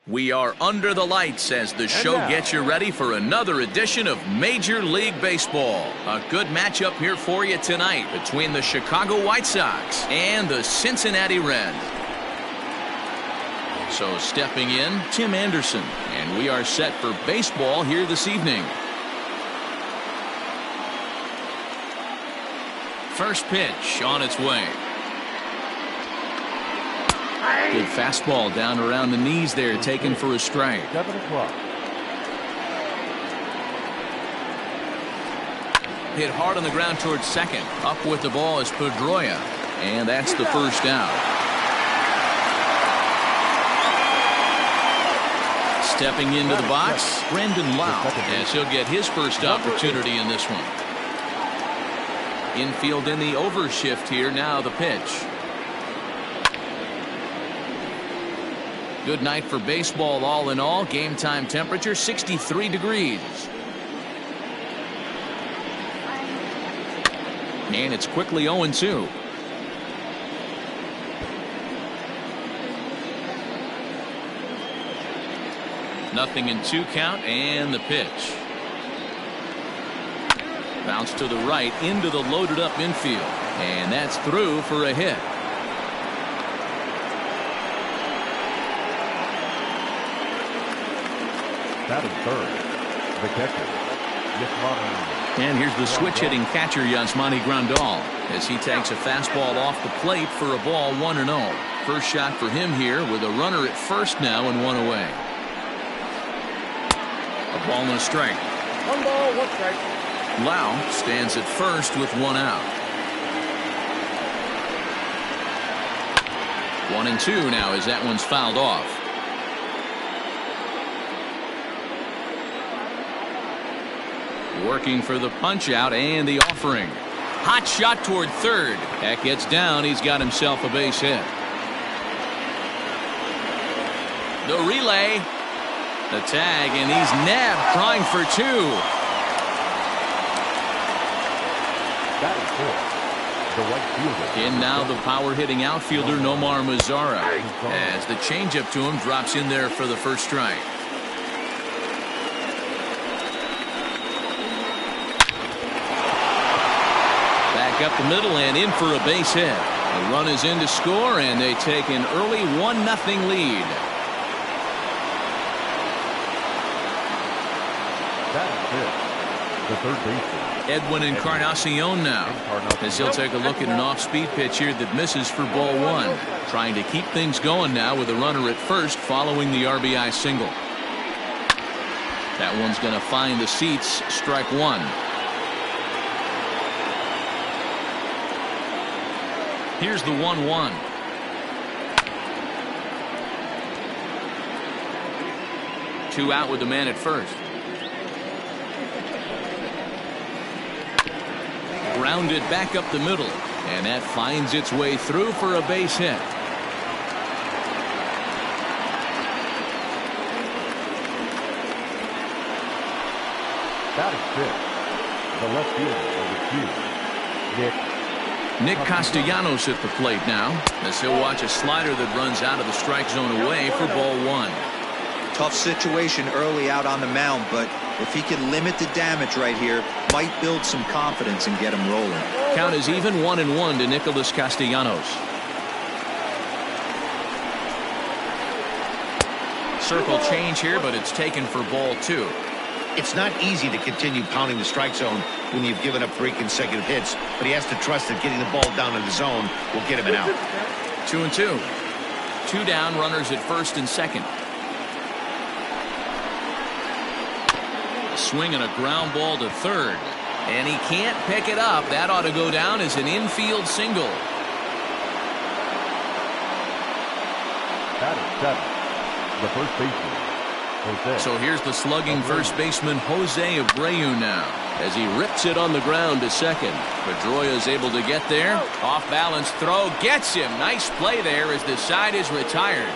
We are under the lights as the show gets you ready for another edition of Major League Baseball. A good matchup here for you tonight between the Chicago White Sox and the Cincinnati Reds. So stepping in, Tim Anderson, and we are set for baseball here this evening. First pitch on its way. Good fastball down around the knees there, taken for a strike. 7 o'clock. Hit hard on the ground towards second. Up with the ball is Pedroia, and that's the first out. Stepping into the box, Brandon Lau, as he'll get his first opportunity in this one. Infield in the overshift here. Now the pitch. Good night for baseball all in all. Game time temperature 63 degrees. And it's quickly 0-2. Nothing in 2 count, and the pitch. Bounce to the right into the loaded up infield. And that's through for a hit. Batting third, the catcher, Yasmani. And here's the switch-hitting catcher, Yasmani Grandal, as he takes a fastball off the plate for a ball 1-0. First shot for him here with a runner at first now and 1 away. A ball and a strike. 1 ball, 1 strike. Lau stands at first with 1 out. 1-2 now as that one's fouled off. Working for the punch out and the offering. Hot shot toward third. That gets down. He's got himself a base hit. The relay. The tag, and he's nabbed, trying for 2. That is fourth, the right fielder. In now the power-hitting outfielder Nomar Mazara, as the changeup to him drops in there for the first strike. Up the middle and in for a base hit. The run is in to score, and they take an early 1-0 lead. That is it. The third baseman, Edwin Encarnacion now, as he'll take a look at an off-speed pitch here that misses for ball 1. Trying to keep things going now with a runner at first following the RBI single. That one's going to find the seats. Strike 1. Here's the 1-1. Two out with the man at first. Grounded back up the middle, and that finds its way through for a base hit. that is 5th, the left fielder of the Cubs, Nick Castellanos at the plate now, as he'll watch a slider that runs out of the strike zone away for ball 1. Tough situation early out on the mound, but if he can limit the damage right here, might build some confidence and get him rolling. Count is even 1-1 to Nicholas Castellanos. Circle change here, but it's taken for ball 2. It's not easy to continue pounding the strike zone when you've given up 3 consecutive hits, but he has to trust that getting the ball down in the zone will get him an out. 2-2. 2 down, runners at first and second. A swing and a ground ball to third, and he can't pick it up. That ought to go down as an infield single. that is 7th, the first baseman, Jose. So here's the slugging first baseman Jose Abreu now, as he rips it on the ground to second. Pedroia is able to get there. Off balance throw gets him. Nice play there as the side is retired.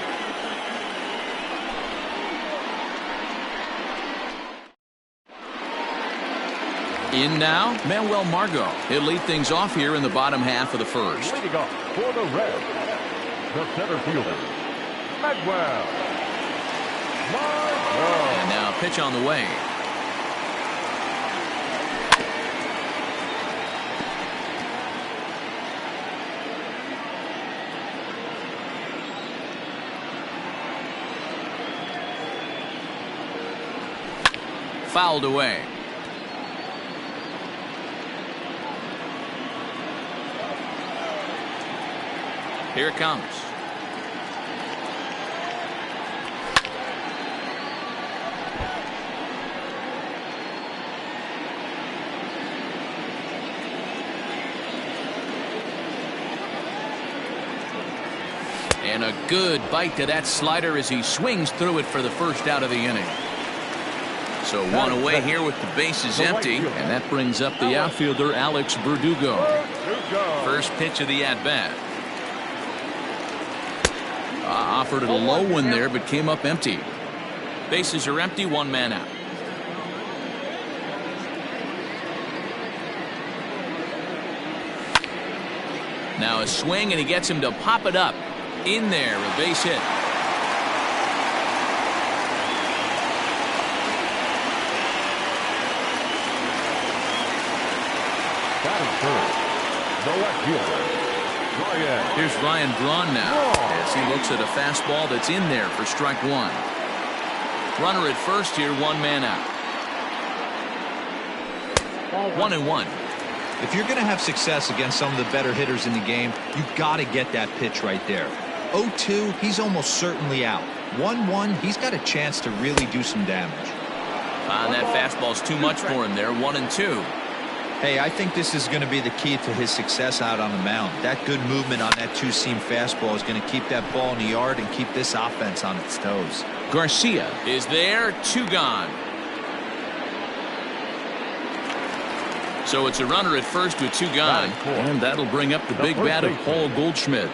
In now, Manuel Margot. He'll lead things off here in the bottom half of the first. Leading off for the Reds, the center fielder, Manuel And now a pitch on the way. Fouled away. Here it comes. And a good bite to that slider as he swings through it for the first out of the inning. So one away here with the bases empty, and that brings up the outfielder Alex Verdugo. First pitch of the at-bat. Offered it a low one there, but came up empty. Bases are empty, one man out. Now a swing, and he gets him to pop it up. In there, a base hit. The left fielder, Ryan. Here's Ryan drawn now as he looks at a fastball that's in there for strike one. Runner at first here, one man out. 1-1. If you're going to have success against some of the better hitters in the game, you've got to get that pitch right there. 0-2, he's almost certainly out. 1-1, he's got a chance to really do some damage. That fastball's too much for him there. 1-2. Hey, I think this is going to be the key to his success out on the mound. That good movement on that two-seam fastball is going to keep that ball in the yard and keep this offense on its toes. Garcia is there, 2 gone. So it's a runner at first with 2 gone, and that'll bring up the big bat of Paul Goldschmidt.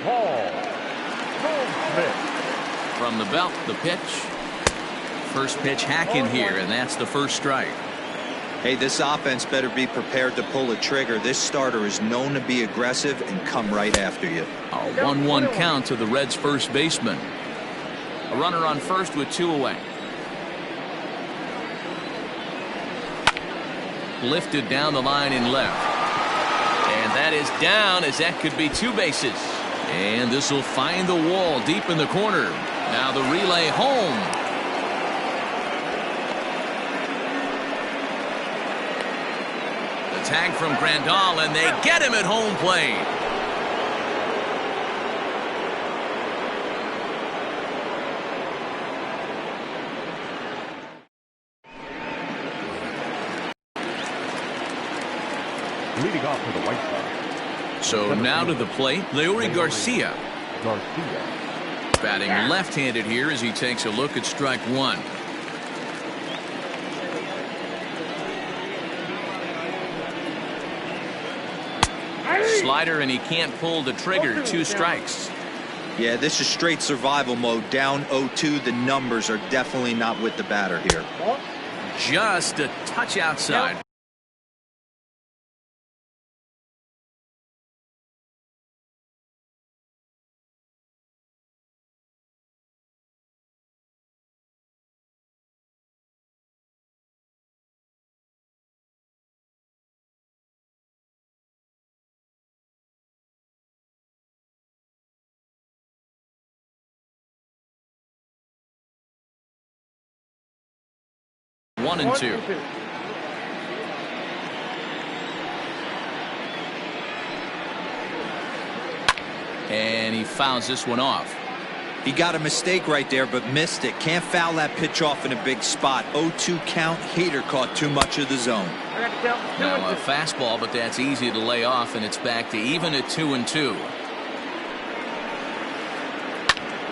From the belt, the pitch. First pitch hack in here, and that's the first strike. Hey, this offense better be prepared to pull a trigger. This starter is known to be aggressive and come right after you. A 1-1 count to the Reds' first baseman. A runner on first with 2 away. Lifted down the line in left. And that is down, as that could be 2 bases. And this will find the wall deep in the corner. Now the relay home. Tag from Grandal, and they get him at home plate. Leading off for the White Sox. So now to the plate, Leury Garcia. Batting left-handed here as he takes a look at strike one. Slider, and he can't pull the trigger. 2 strikes. Yeah, this is straight survival mode. Down 0-2. The numbers are definitely not with the batter here. Just a touch outside. One and two. And he fouls this one off. He got a mistake right there, but missed it. Can't foul that pitch off in a big spot. 0-2 count. Hader caught too much of the zone. Now a fastball, but that's easy to lay off, and it's back to even at 2-2.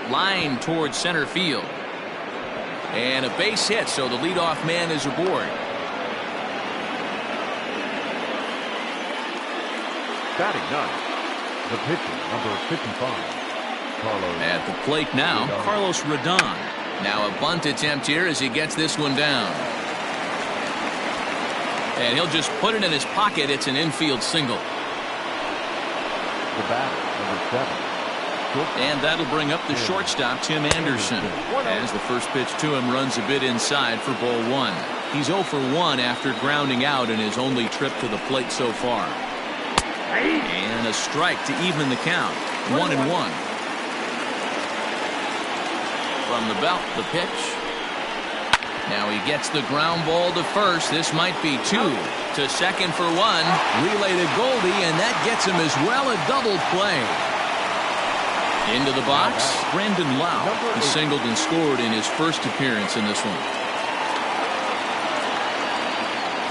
Line towards center field. And a base hit, so the leadoff man is aboard. Batting ninth, the pitcher, number 55, Carlos. At the plate now, Carlos Rodon. Now a bunt attempt here as he gets this one down. And he'll just put it in his pocket. It's an infield single. The batter, number 7, And that'll bring up the shortstop, Tim Anderson, as the first pitch to him runs a bit inside for ball one. He's 0 for 1 after grounding out in his only trip to the plate so far. And a strike to even the count. 1-1. From the belt, the pitch. Now he gets the ground ball to first. This might be 2. To second for 1. Relay to Goldie, and that gets him as well a double play. Into the box, Brandon Lau. He singled and scored in his first appearance in this one.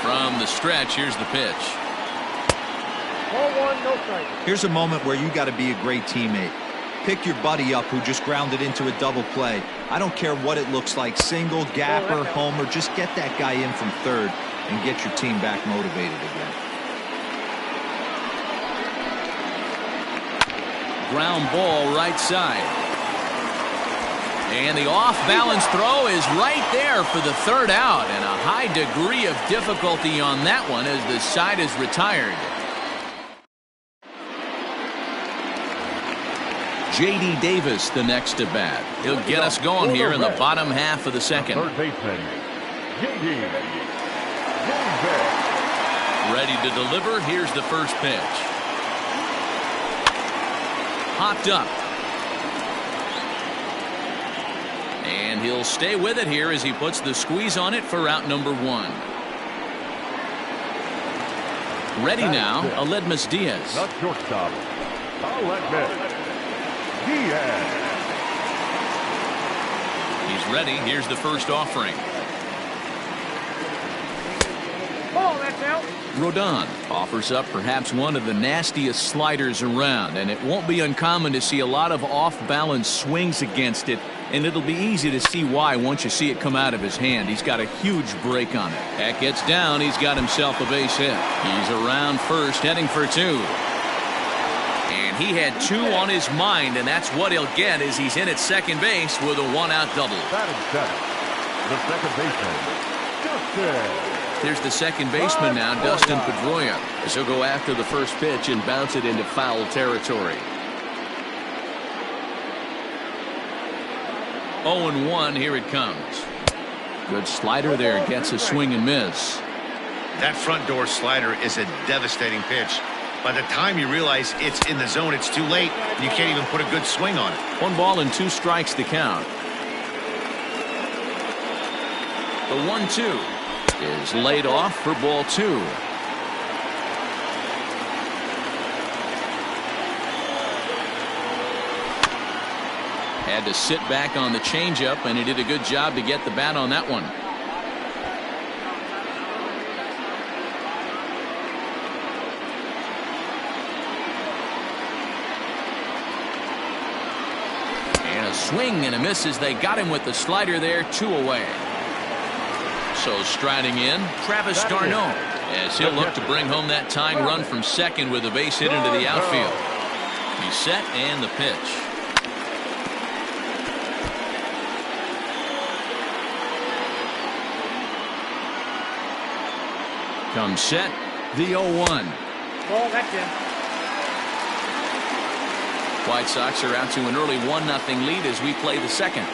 From the stretch, here's the pitch. Ball 1, no strike. Here's a moment where you got to be a great teammate. Pick your buddy up who just grounded into a double play. I don't care what it looks like, single, gapper, homer, just get that guy in from third and get your team back motivated again. Ground ball right side. And the off-balance throw is right there for the third out, and a high degree of difficulty on that one as the side is retired. J.D. Davis, the next at bat. He'll get us going here in the bottom half of the second. Third baseman, J.D. Ready to deliver. Here's the first pitch. Hopped up. And he'll stay with it here as he puts the squeeze on it for out number 1. Ready now, Aledmus Diaz. The shortstop, Aledmus Diaz. He's ready. Here's the first offering. Ball, that's out. Rodon offers up perhaps one of the nastiest sliders around, and it won't be uncommon to see a lot of off-balance swings against it, and it'll be easy to see why once you see it come out of his hand. He's got a huge break on it. That gets down. He's got himself a base hit. He's around first, heading for 2. And he had 2 on his mind, and that's what he'll get as he's in at second base with a 1-out double. Batting second, the second baseman, Dustin. Here's the second baseman now, Dustin Pedroia, as he'll go after the first pitch and bounce it into foul territory. 0-1, here it comes. Good slider there, gets a swing and miss. That front door slider is a devastating pitch. By the time you realize it's in the zone, it's too late. You can't even put a good swing on it. 1 ball and 2 strikes to count. The 1-2 is laid off for ball 2. Had to sit back on the changeup, and he did a good job to get the bat on that one. And a swing and a miss as they got him with the slider there, 2 away. So striding in, Travis d'Arnaud, as he'll look to bring home that tying run from second with a base hit into the outfield. He's set, and the pitch. Comes set, the 0-1. Ball, that's in. White Sox are out to an early 1-0 lead as we play the second.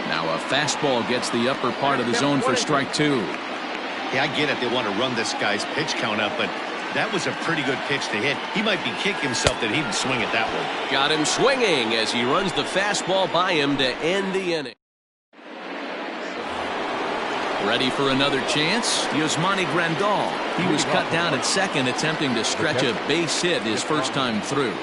Now a fastball gets the upper part of the zone for strike 2. Yeah, I get it. They want to run this guy's pitch count up, but that was a pretty good pitch to hit. He might be kicking himself that he didn't swing it that way. Got him swinging as he runs the fastball by him to end the inning. Ready for another chance? Yasmani Grandal. He was cut down at second, attempting to stretch a base hit his first time through.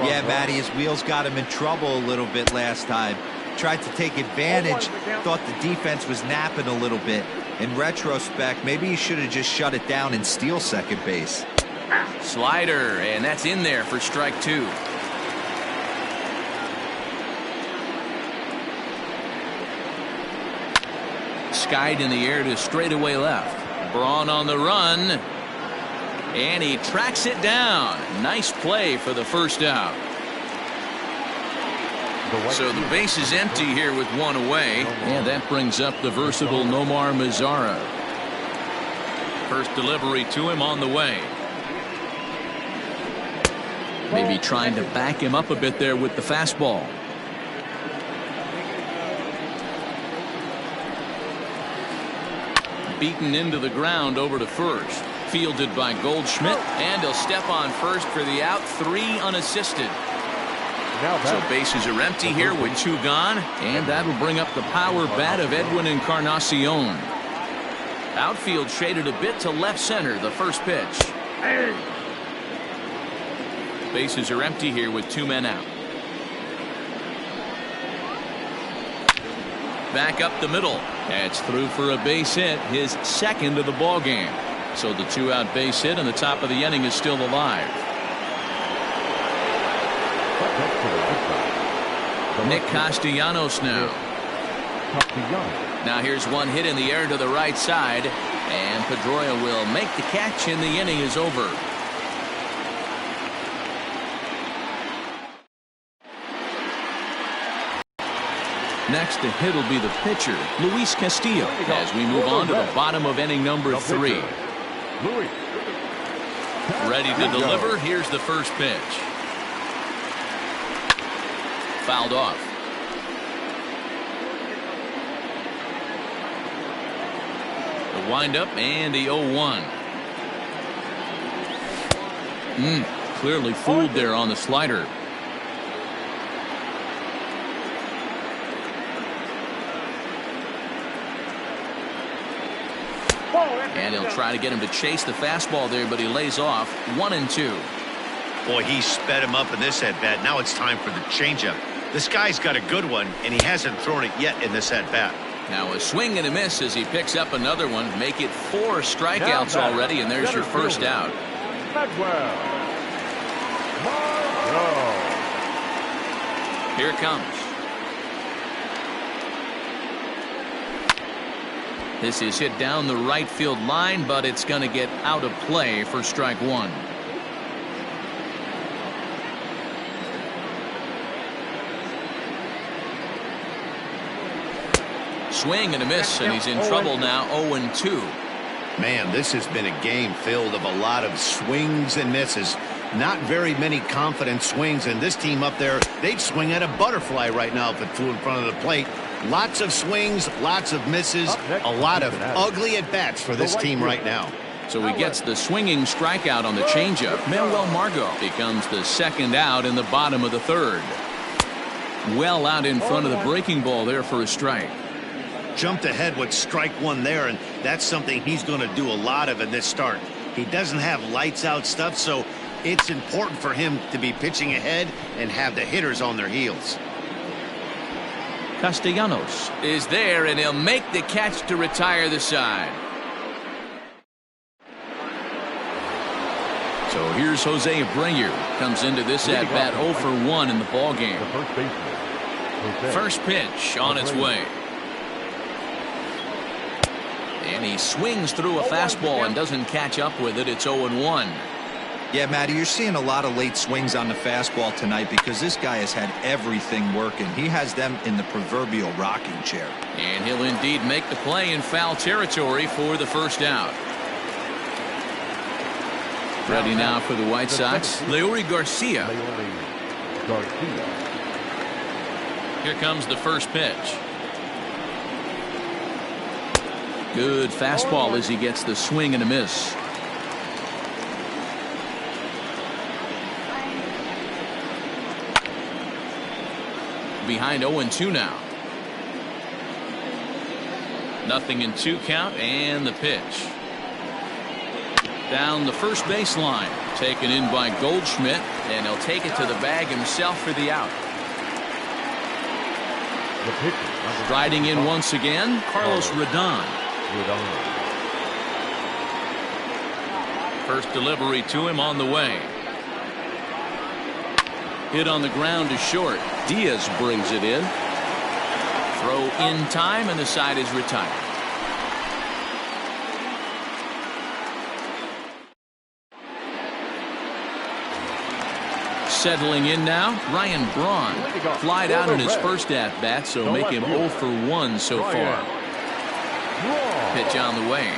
Yeah, Matty, his wheels got him in trouble a little bit last time. Tried to take advantage, thought the defense was napping a little bit. In retrospect, maybe he should have just shut it down and steal second base. Slider, and that's in there for strike 2. Skied in the air to straightaway left. Braun on the run, and he tracks it down. Nice play for the first out. So the base is empty here with 1 away, and that brings up the versatile Nomar Mazara. First delivery to him on the way. Maybe trying to back him up a bit there with the fastball. Beaten into the ground over to first. Fielded by Goldschmidt, and he'll step on first for the out. 3 unassisted. So bases are empty here with 2 gone, and that'll bring up the power bat of Edwin Encarnacion. Outfield shaded a bit to left center, the first pitch. Bases are empty here with 2 men out. Back up the middle. That's through for a base hit, his second of the ball game. So the 2-out base hit, and the top of the inning is still alive. Nick Castellanos now. Now here's one hit in the air to the right side, and Pedroia will make the catch, and the inning is over. Next to hit will be the pitcher, Luis Castillo, as we move on to the bottom of inning number 3. Ready to deliver. Here's the first pitch. Fouled off. The windup and the 0-1. Clearly fooled there on the slider. And he'll try to get him to chase the fastball there, but he lays off. 1-2. Boy, he sped him up in this at-bat. Now it's time for the changeup. This guy's got a good one, and he hasn't thrown it yet in this at-bat. Now a swing and a miss as he picks up another one. Make it 4 strikeouts already, and there's your first out. Here it comes. This is hit down the right field line, but it's going to get out of play for strike 1. Swing and a miss, and he's in trouble now. 0-2. Man, this has been a game filled of a lot of swings and misses. Not very many confident swings, and this team up there, they'd swing at a butterfly right now if it flew in front of the plate. Lots of swings, lots of misses, a lot of ugly at-bats for this team right now. So he gets the swinging strikeout on the changeup. Manuel Margot becomes the second out in the bottom of the 3rd. Well out in front of the breaking ball there for a strike. Jumped ahead with strike 1 there, and that's something he's going to do a lot of in this start. He doesn't have lights out stuff, so it's important for him to be pitching ahead and have the hitters on their heels. Castellanos is there, and he'll make the catch to retire the side. So here's Jose Abreu. Comes into this at-bat 0 for 1 in the ball game. First pitch on its way. And he swings through a fastball and doesn't catch up with it. It's 0-1. Yeah, Matty, you're seeing a lot of late swings on the fastball tonight because this guy has had everything working. He has them in the proverbial rocking chair. And he'll indeed make the play in foul territory for the first out. Ready now for the White Sox, Leury Garcia. Here comes the first pitch. Good fastball as he gets the swing and a miss. Behind 0-2 now. 0-2 count, and the pitch. Down the first baseline. Taken in by Goldschmidt, and he'll take it to the bag himself for the out. Striding in once again, Carlos Rodon. First delivery to him on the way. Hit on the ground to short. Diaz brings it in. Throw in time, and the side is retired. Settling in now, Ryan Braun. Flied out in his first at-bat, so make him 0 for 1 so far. Pitch on the way.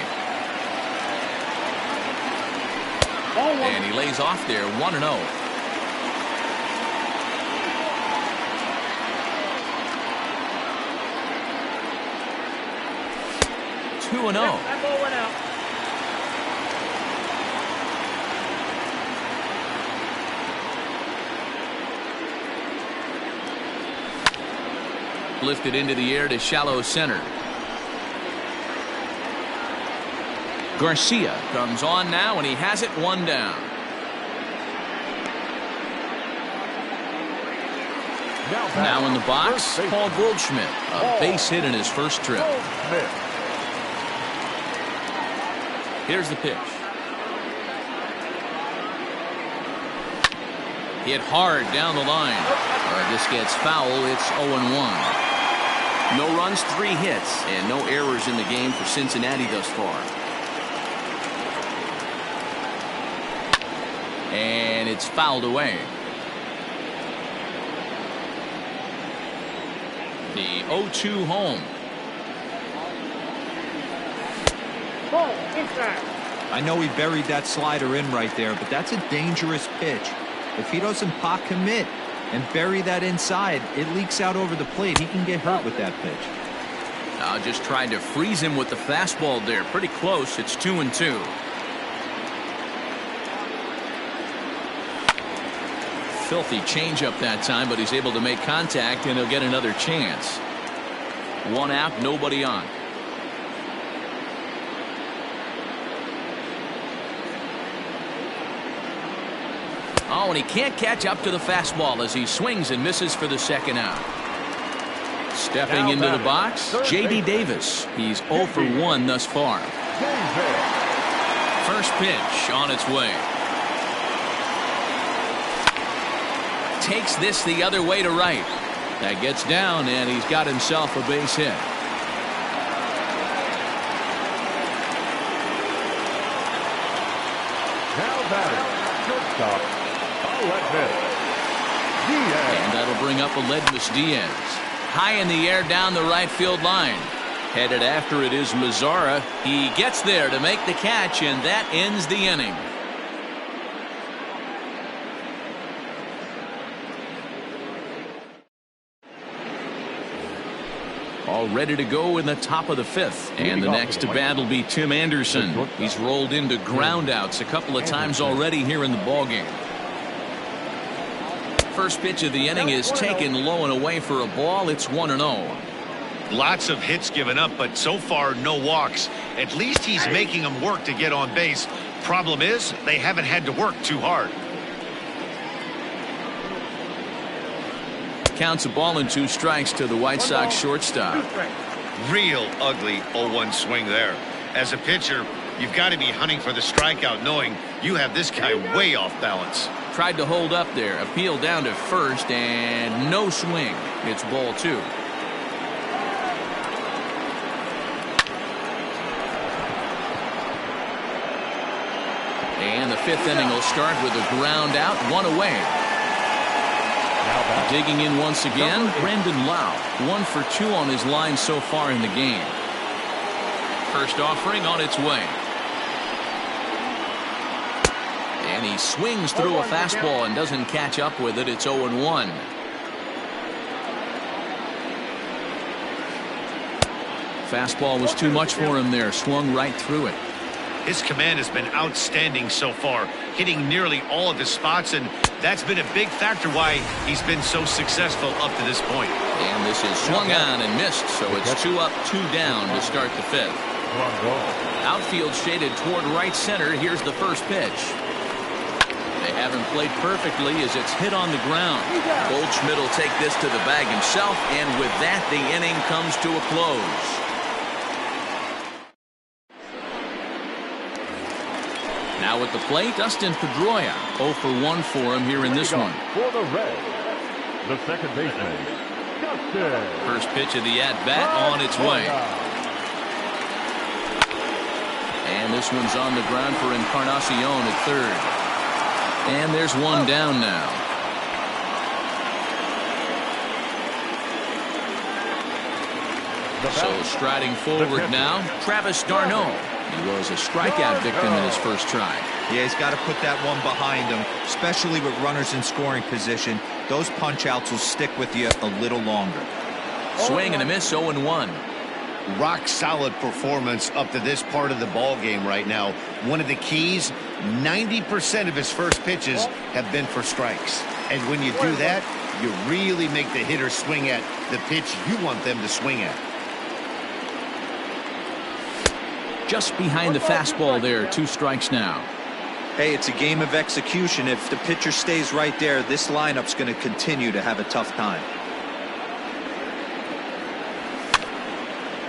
And he lays off there, 1-0. 2-0. That ball went out. Lifted into the air to shallow center. Garcia comes on now, and he has it 1 down. Now in the box, Paul Goldschmidt. A base hit in his first trip. Here's the pitch. Hit hard down the line. This gets foul. It's 0-1. No runs, 3 hits, and no errors in the game for Cincinnati thus far. And it's fouled away. The 0-2 home. Ball inside. I know he buried that slider in right there, but that's a dangerous pitch. If he doesn't pot commit and bury that inside, it leaks out over the plate. He can get hurt with that pitch. Just tried to freeze him with the fastball there. Pretty close. It's 2-2. Filthy changeup that time, but he's able to make contact, and he'll get another chance. 1 out, nobody on. Oh, and he can't catch up to the fastball as he swings and misses for the 2nd out. Stepping into the box, J.D. Davis. He's 0 for 1 thus far. First pitch on its way. Takes this the other way to right. That gets down, and he's got himself a base hit. Now batting, shortstop, and that'll bring up Aledmus Diaz. High in the air down the right field line. Headed after it is Mazzara. He gets there to make the catch, and that ends the inning. All ready to go in the top of the 5th. And the next to bat will be Tim Anderson. He's rolled into groundouts a couple of times already here in the ballgame. First pitch of the inning is taken low and away for a ball. It's 1-0. Lots of hits given up, but so far no walks. At least he's making them work to get on base. Problem is, they haven't had to work too hard. Counts a ball and 2 strikes to the White Sox shortstop. Real ugly 0-1 swing there. As a pitcher, you've got to be hunting for the strikeout, knowing you have this guy way off balance. Tried to hold up there. Appeal down to first, and no swing. It's ball 2. And the 5th inning will start with a ground out, 1 away. Digging in once again, Brandon Lau. 1 for 2 on his line so far in the game. First offering on its way. And he swings through a fastball and doesn't catch up with it. It's 0-1. Fastball was too much for him there. Swung right through it. His command has been outstanding so far, hitting nearly all of his spots, and that's been a big factor why he's been so successful up to this point. And this is swung on and missed, so it's 2 up, 2 down to start the 5th. Outfield shaded toward right center. Here's the first pitch. They haven't played perfectly as it's hit on the ground. Goldschmidt will take this to the bag himself, and with that, the inning comes to a close. Now at the plate, Dustin Pedroia. 0 for 1 for him here in this one. For the Reds, the second baseman, Dustin. First pitch of the at-bat on its way. And this one's on the ground for Encarnacion at third. And there's 1 down now. So striding forward now, Travis d'Arnaud. He was a strikeout victim in his first try. Yeah, he's got to put that one behind him, especially with runners in scoring position. Those punch outs will stick with you a little longer. Swing and a miss, 0-1. rock solid performance up to this part of the ball game right now. One of the keys, 90% of his first pitches have been for strikes. And when you do that, you really make the hitter swing at the pitch you want them to swing at. Just behind the fastball there, 2 strikes now. Hey, it's a game of execution. If the pitcher stays right there, this lineup's going to continue to have a tough time.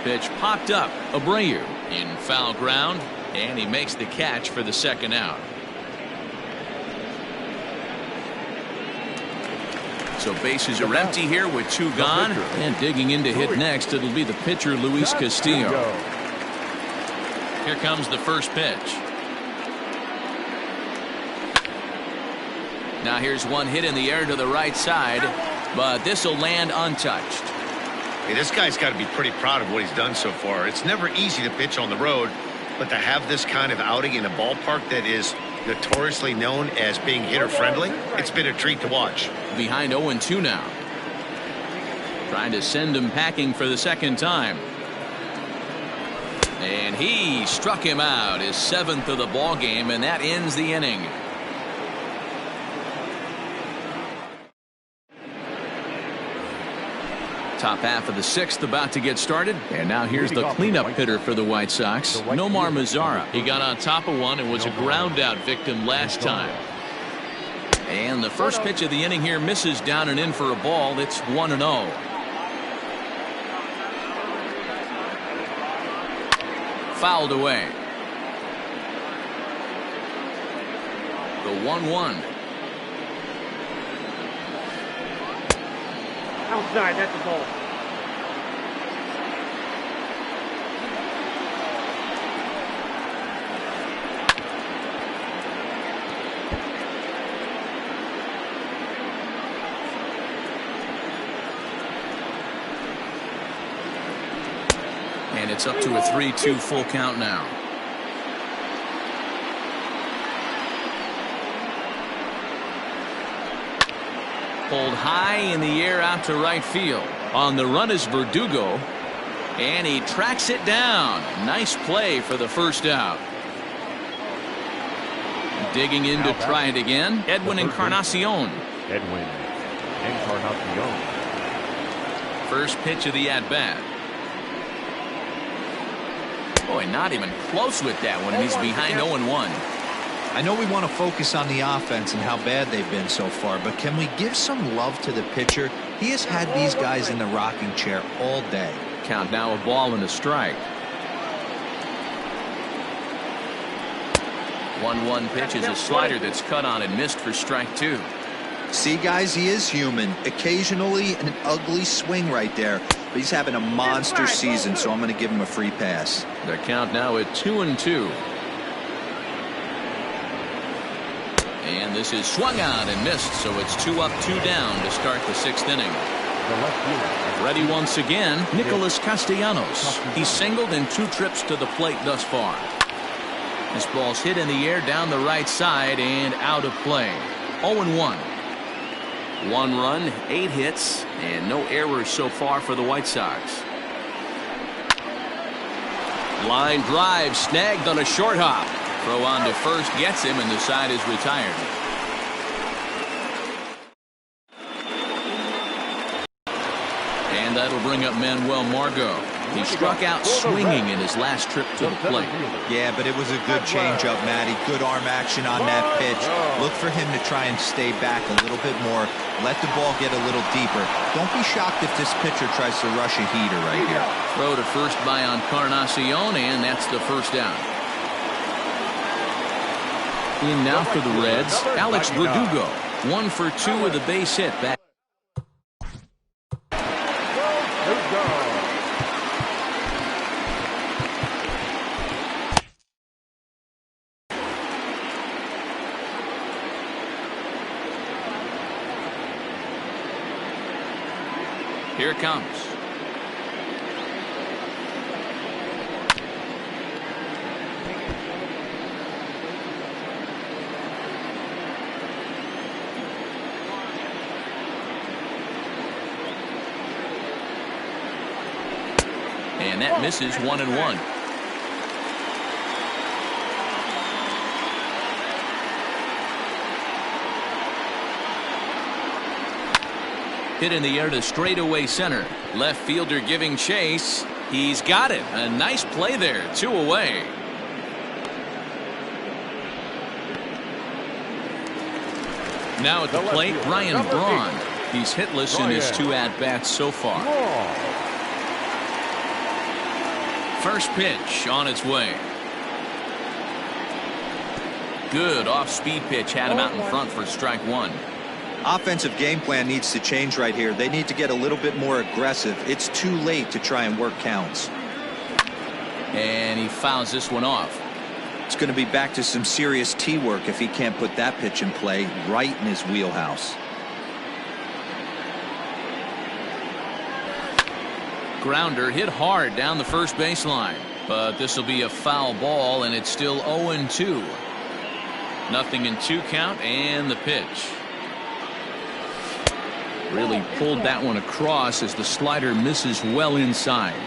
Pitch popped up. Abreu in foul ground, and he makes the catch for the 2nd out. So bases are empty here with 2 gone, and digging in to hit next, it'll be the pitcher Luis Castillo. Here comes the first pitch. Now here's one hit in the air to the right side, but this will land untouched. Hey, this guy's got to be pretty proud of what he's done so far. It's never easy to pitch on the road, but to have this kind of outing in a ballpark that is notoriously known as being hitter-friendly, it's been a treat to watch. Behind 0-2 now. Trying to send him packing for the 2nd time. And he struck him out, his 7th of the ball game, and that ends the inning. Top half of the 6th about to get started, and now here's the cleanup hitter for the White Sox, Nomar Mazara. He got on top of one and was a ground out victim last time. And the first pitch of the inning here misses down and in for a ball. It's 1-0. Fouled away. The 1-1. Outside, that's a ball. And it's up to a 3-2 full count now. Pulled high in the air out to right field. On the run is Verdugo, and he tracks it down. Nice play for the 1st out. Digging in to try it again, Edwin Encarnacion. Edwin Encarnacion. First pitch of the at-bat. Boy, not even close with that one. He's behind 0-1. I know we want to focus on the offense and how bad they've been so far, but can we give some love to the pitcher? He has had these guys in the rocking chair all day. Count now, a ball and a strike. 1-1 pitch is a slider that's cut on and missed for strike 2. See, guys, he is human. Occasionally an ugly swing right there, but he's having a monster season, so I'm going to give him a free pass. The count now at 2-2. And this is swung on and missed, so it's 2 up, 2 down to start the 6th inning. Ready once again, Nicholas Castellanos. He's singled in 2 trips to the plate thus far. This ball's hit in the air down the right side and out of play. 0-1. 1 run, 8 hits, and no errors so far for the White Sox. Line drive snagged on a short hop. Throw on to first gets him, and the side is retired. And that'll bring up Manuel Margot. He struck out swinging in his last trip to the plate. Yeah, but it was a good changeup, Matty. Good arm action on that pitch. Look for him to try and stay back a little bit more. Let the ball get a little deeper. Don't be shocked if this pitcher tries to rush a heater right here. Throw to first by Encarnacion, and that's the 1st out. In now for the Reds, Alex Verdugo. 1 for 2 with a base hit back. Here it comes. And that misses 1-1. Hit in the air to straightaway center. Left fielder giving chase. He's got it. A nice play there. 2 away. Now at the plate, Ryan Braun. He's hitless in his 2 at-bats so far. First pitch on its way. Good off-speed pitch. Had him out in front for strike 1. Offensive game plan needs to change right here. They need to get a little bit more aggressive. It's too late to try and work counts. And he fouls this one off. It's going to be back to some serious tee work if he can't put that pitch in play right in his wheelhouse. Grounder hit hard down the first baseline. But this will be a foul ball, and it's still 0-2. Nothing in 2 count, and the pitch. Really pulled that one across as the slider misses well inside.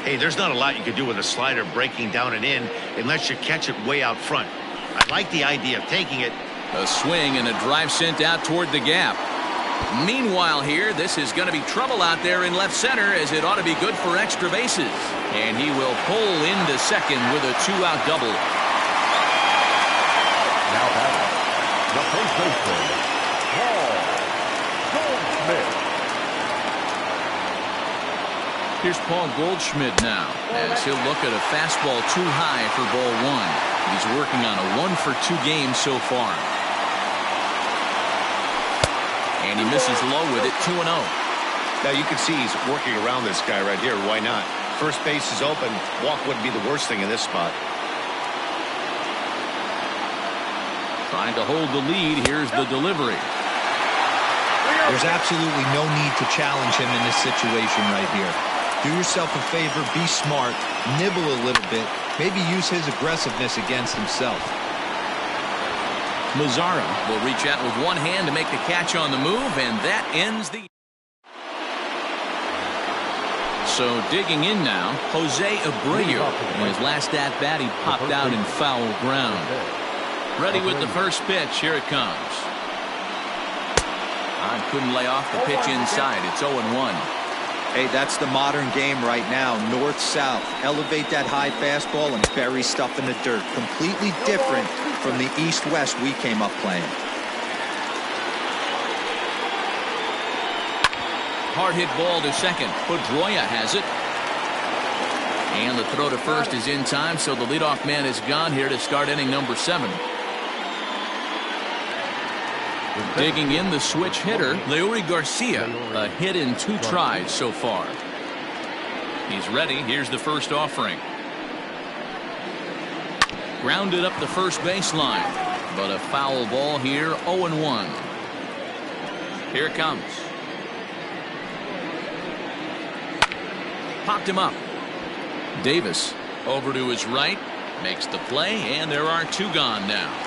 Hey, there's not a lot you can do with a slider breaking down and in unless you catch it way out front. I like the idea of taking it. A swing and a drive sent out toward the gap. Meanwhile here, this is going to be trouble out there in left center, as it ought to be good for extra bases. And he will pull into second with a 2-out double. Now batting, the first baseman, Here's Paul Goldschmidt now, as he'll look at a fastball too high for ball 1. He's working on a 1-for-2 game so far. And he misses low with it, 2-0. Now you can see he's working around this guy right here. Why not? First base is open. Walk wouldn't be the worst thing in this spot. Trying to hold the lead. Here's the delivery. There's absolutely no need to challenge him in this situation right here. Do yourself a favor, be smart, nibble a little bit, maybe use his aggressiveness against himself. Mazzara will reach out with one hand to make the catch on the move, and that ends the... So digging in now, Jose Abreu. In his last at-bat, he popped out in foul ground. Ready with the first pitch. Here it comes. Couldn't lay off the pitch inside. It's 0-1. Hey, that's the modern game right now. North-south. Elevate that high fastball and bury stuff in the dirt. Completely different from the east-west we came up playing. Hard hit ball to second. Pedroia has it. And the throw to first is in time, so the leadoff man is gone here to start inning number 7. Digging in, the switch hitter, Leury Garcia. A hit in 2 tries so far. He's ready. Here's the first offering. Grounded up the first baseline. But a foul ball here, 0-1. Here it comes. Popped him up. Davis over to his right. Makes the play, and there are 2 gone now.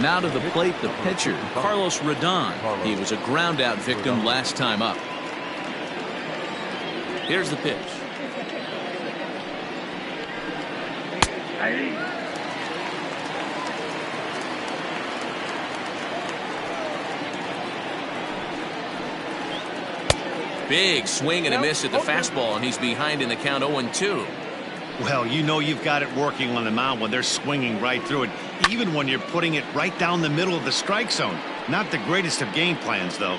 Now to the plate, the pitcher, Carlos Rodon. He was a ground-out victim last time up. Here's the pitch. Big swing and a miss at the fastball, and he's behind in the count 0-2. Well, you know you've got it working on the mound when they're swinging right through it, even when you're putting it right down the middle of the strike zone. Not the greatest of game plans, though.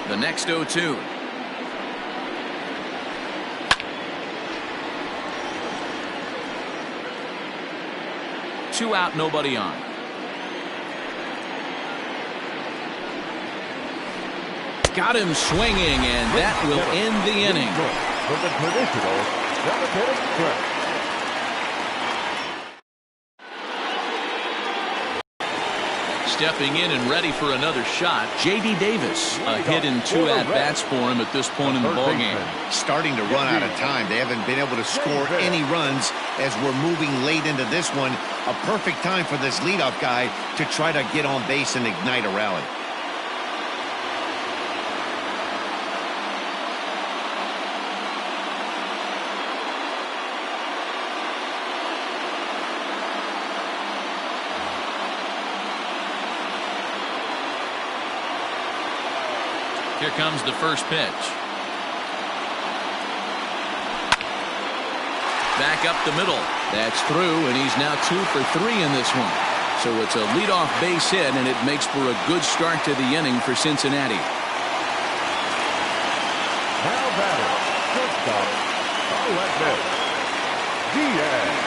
The next 0-2. Two out, nobody on. Got him swinging, and that will end the inning. With a traditional 7-inning stretch. Stepping in and ready for another shot, J.D. Davis. A hit in 2 at-bats for him at this point in the ballgame. Starting to run out of time. They haven't been able to score any runs as we're moving late into this one. A perfect time for this leadoff guy to try to get on base and ignite a rally. Here comes the first pitch. Back up the middle. That's through, and he's now 2 for 3 in this one. So it's a leadoff base hit, and it makes for a good start to the inning for Cincinnati. Now batter, shortstop, Aledmys Diaz.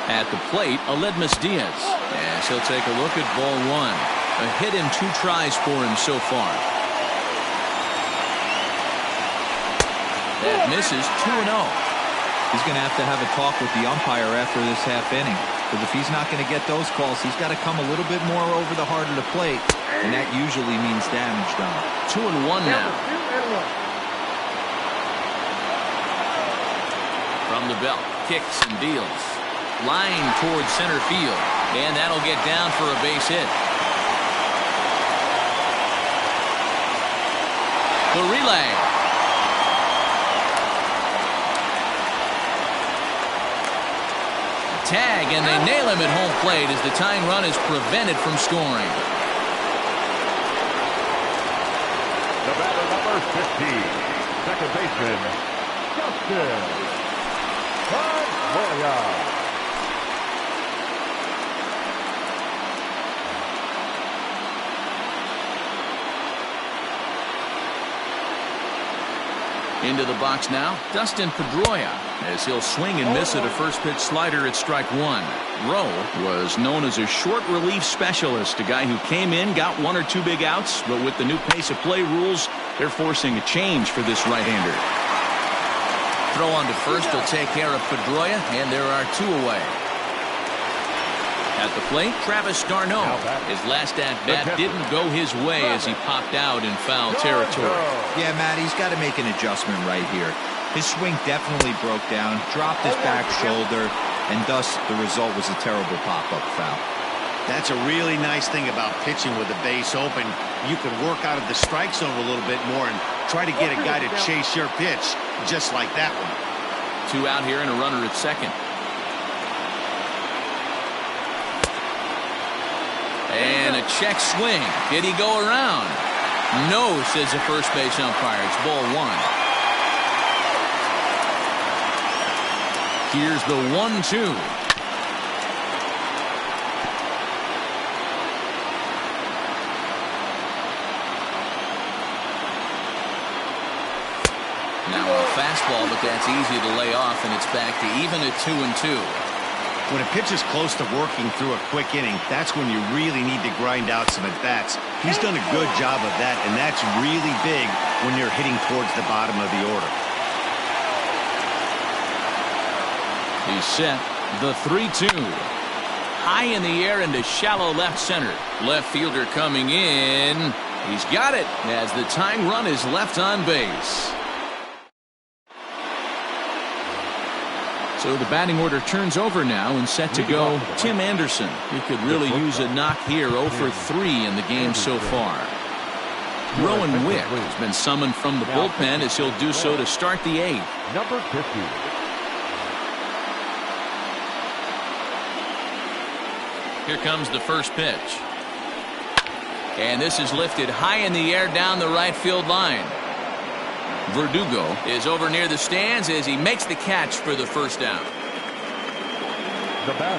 At the plate, Aledmys Diaz. As he'll take a look at ball 1. A hit in 2 tries for him so far. That misses 2-0. He's going to have a talk with the umpire after this half inning. Because if he's not going to get those calls, he's got to come a little bit more over the heart of the plate. And that usually means damage done. 2-1 now. From the belt, kicks and deals. Line towards center field. And that'll get down for a base hit. The relay. Tag, and they nail him at home plate as the tying run is prevented from scoring. The batter, number 15, second baseman, Justin Pedroia. Into the box now, Dustin Pedroia, as he'll swing and miss at a first pitch slider at strike 1. Rowe was known as a short relief specialist, a guy who came in, got 1 or 2 big outs, but with the new pace of play rules, they're forcing a change for this right-hander. Throw on to first will take care of Pedroia, and there are 2 away. At the plate, Travis d'Arnaud. His last at-bat didn't go his way as he popped out in foul territory. Yeah, Matt, he's got to make an adjustment right here. His swing definitely broke down, dropped his back shoulder, and thus the result was a terrible pop-up foul. That's a really nice thing about pitching with the base open. You can work out of the strike zone a little bit more and try to get a guy to chase your pitch, just like that one. 2 out here and a runner at second. And a check swing. Did he go around? No, says the first base umpire. It's ball 1. Here's the 1-2. Now a fastball, but that's easy to lay off, and it's back to even at 2-2. When a pitch is close to working through a quick inning, that's when you really need to grind out some at-bats. He's done a good job of that, and that's really big when you're hitting towards the bottom of the order. He's set. The 3-2. High in the air into shallow left center. Left fielder coming in. He's got it as the tying run is left on base. So the batting order turns over now and set to go Tim Anderson. He could really use a knock here. 0 for 3 in the game so far. Rowan Wick has been summoned from the bullpen as he'll do so to start the 8th. Number 50. Here comes the first pitch. And this is lifted high in the air down the right field line. Verdugo is over near the stands as he makes the catch for the first down.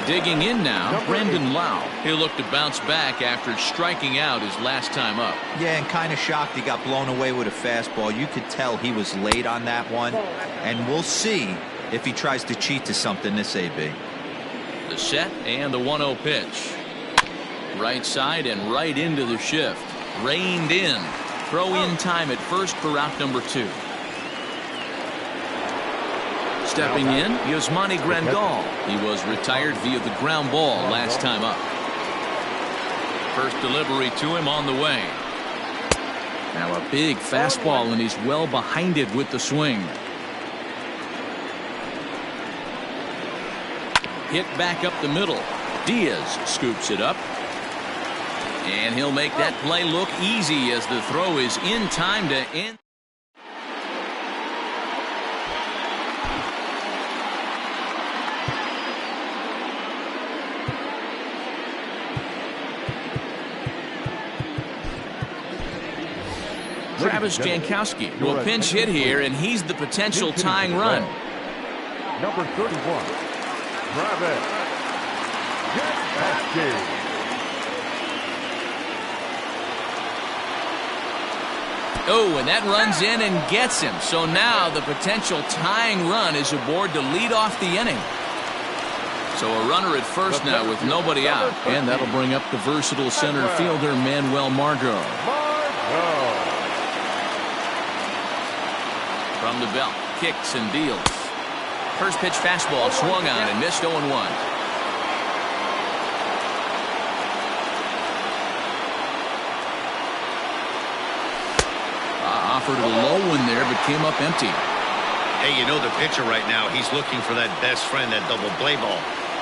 Digging in now, Brandon Lau. He'll look to bounce back after striking out his last time up. Yeah, and kind of shocked he got blown away with a fastball. You could tell he was late on that one. And we'll see if he tries to cheat to something this AB. The set and the 1-0 pitch. Right side and right into the shift. Reined in. Throw in time at first for out number 2. Stepping in, Yasmani Grandal. He was retired via the ground ball last time up. First delivery to him on the way. Now a big fastball, and he's well behind it with the swing. Hit back up the middle. Diaz scoops it up. And he'll make that play look easy as the throw is in time to end. Travis Jankowski will pinch hit here, and he's the potential tying run. Number 31, Travis Jankowski. Oh, and that runs in and gets him. So now the potential tying run is aboard to lead off the inning. So a runner at first now with nobody out. And that'll bring up the versatile center fielder, Manuel Margot. From the belt, kicks and deals. First pitch fastball swung on and missed 0-1. Offered a low one there, but came up empty. Hey, you know the pitcher right now, he's looking for that best friend, that double play ball.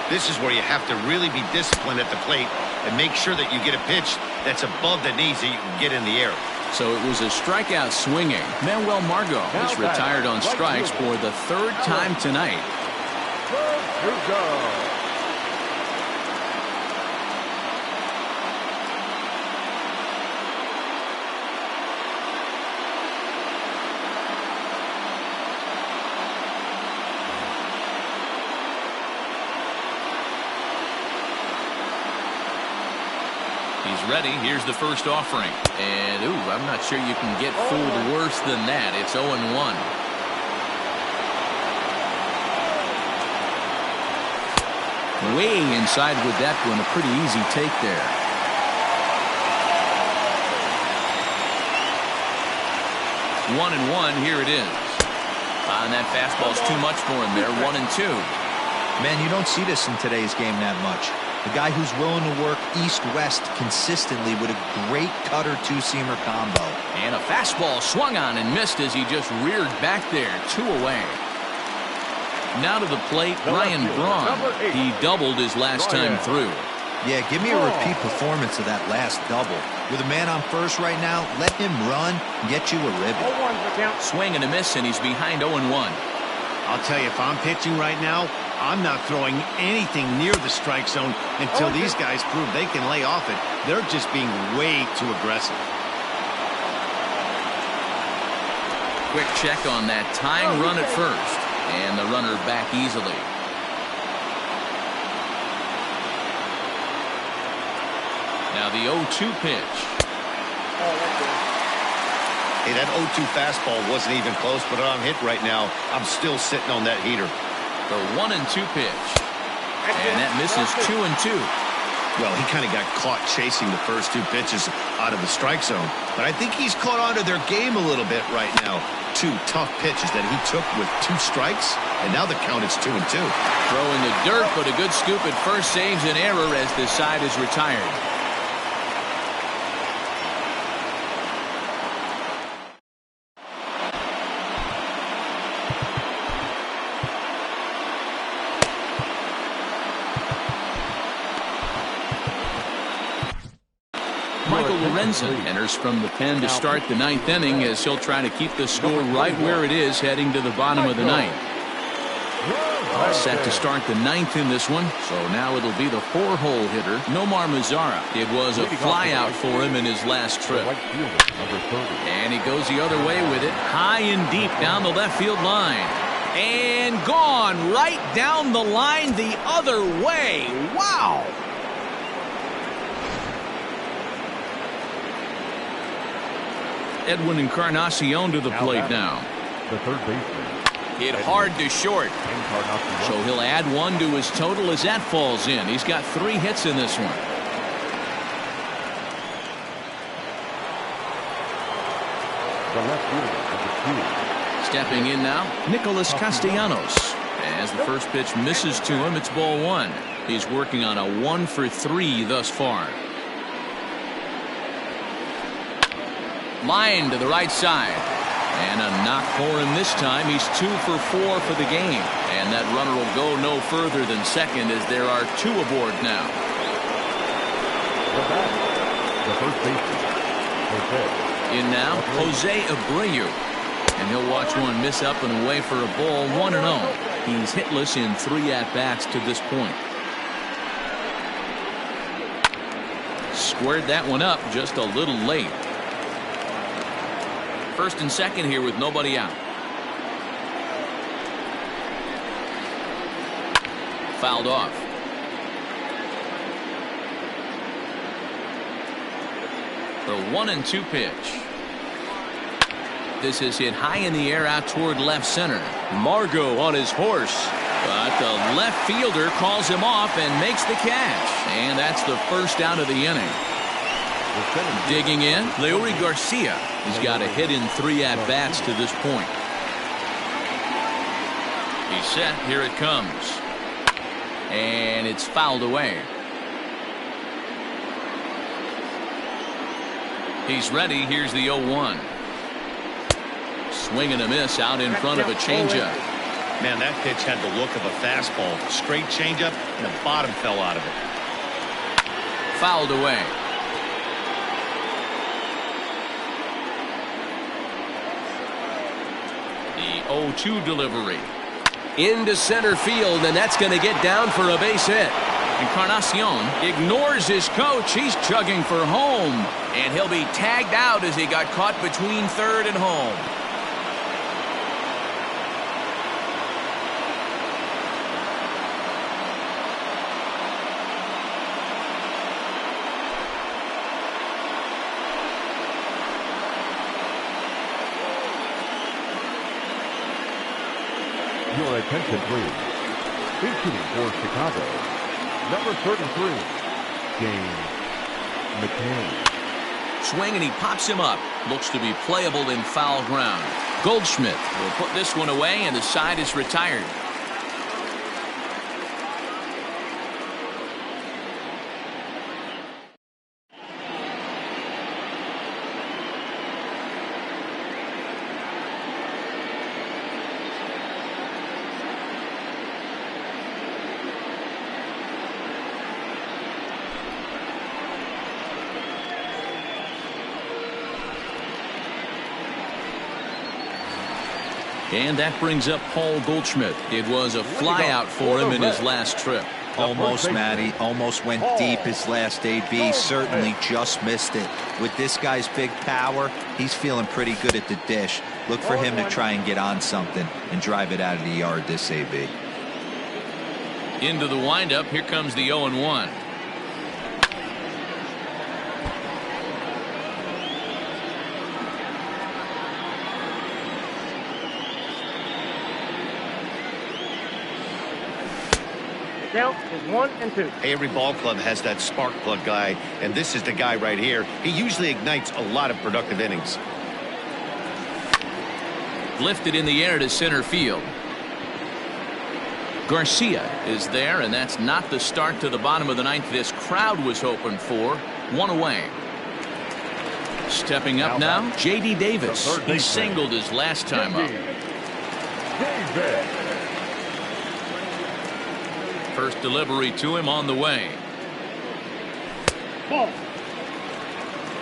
This is where you have to really be disciplined at the plate and make sure that you get a pitch that's above the knees that you can get in the air. So it was a strikeout swinging. Manuel Margot is retired on strikes for the third time tonight. He's ready. Here's the first offering. And, ooh, I'm not sure you can get fooled worse than that. It's 0-1. Way inside with that one. A pretty easy take there. One and one. Here it is. And that fastball's too much for him there. 1-2. Man, you don't see this in today's game that much. The guy who's willing to work east-west consistently with a great cutter two-seamer combo. And a fastball swung on and missed as he just reared back there. 2 away. Now to the plate, Ryan Braun. He doubled his last time through. Yeah, give me a repeat performance of that last double. With a man on first right now, let him run and get you a ribbon. Swing and a miss, and he's behind 0-1. I'll tell you, if I'm pitching right now, I'm not throwing anything near the strike zone until these guys prove they can lay off it. They're just being way too aggressive. Quick check on that tying run at first. And the runner back easily. Now the 0-2 pitch. Hey, that 0-2 fastball wasn't even close, but I'm hit right now. I'm still sitting on that heater. The 1-2 pitch. And that misses 2-2. Well, he kind of got caught chasing the first 2 pitches out of the strike zone. But I think he's caught on to their game a little bit right now. 2 tough pitches that he took with 2 strikes, and now the count is 2-2. Throwing the dirt, but a good scoop at first saves an error as the side is retired. Lorenzen enters from the pen to start the 9th inning as he'll try to keep the score right where it is heading to the bottom of the 9th. All set to start the 9th in this one, so now it'll be the 4-hole hitter, Nomar Mazara. It was a flyout for him in his last trip. And he goes the other way with it, high and deep down the left field line. And gone right down the line the other way. Wow! Edwin Encarnacion to the plate now. The third baseman. Hit hard to short. So he'll add 1 to his total as that falls in. He's got 3 hits in this one. The left fielder, stepping in now, Nicholas Castellanos. As the first pitch misses to him, it's ball 1. He's working on a 1 for 3 thus far. Line to the right side. And a knock for him this time. He's 2 for 4 for the game. And that runner will go no further than second as there are 2 aboard now. the first baseman. In now, Jose Abreu. And he'll watch one miss up and away for a ball, 1-0. He's hitless in 3 at-bats to this point. Squared that one up just a little late. First and second here with nobody out. Fouled off. The 1-2 pitch. This is hit high in the air out toward left center. Margot on his horse. But the left fielder calls him off and makes the catch. And that's the first out of the inning. Digging in, Leury Garcia. He's got a hit in 3 at-bats to this point. He's set. Here it comes. And it's fouled away. He's ready. Here's the 0-1. Swing and a miss out in front of a changeup. Man, that pitch had the look of a fastball. Straight changeup, and the bottom fell out of it. Fouled away. The 0-2 delivery. Into center field, and that's going to get down for a base hit. Encarnacion ignores his coach. He's chugging for home. And he'll be tagged out as he got caught between third and home. Your attention, please. Featuring for Chicago, number 33, James McCann. Swing and he pops him up. Looks to be playable in foul ground. Goldschmidt will put this one away and the side is retired. And that brings up Paul Goldschmidt. It was a flyout for him in his last trip. Almost, Matty. Almost went deep his last AB. Certainly just missed it. With this guy's big power, he's feeling pretty good at the dish. Look for him to try and get on something and drive it out of the yard this AB. Into the windup. Here comes the 0-1. Count is 1-2. Hey, every ball club has that spark plug guy, and this is the guy right here. He usually ignites a lot of productive innings. Lifted in the air to center field. Garcia is there, and that's not the start to the bottom of the ninth this crowd was hoping for. One away. Stepping up now, J.D. Davis. He singled his last time up. First delivery to him on the way. Ball.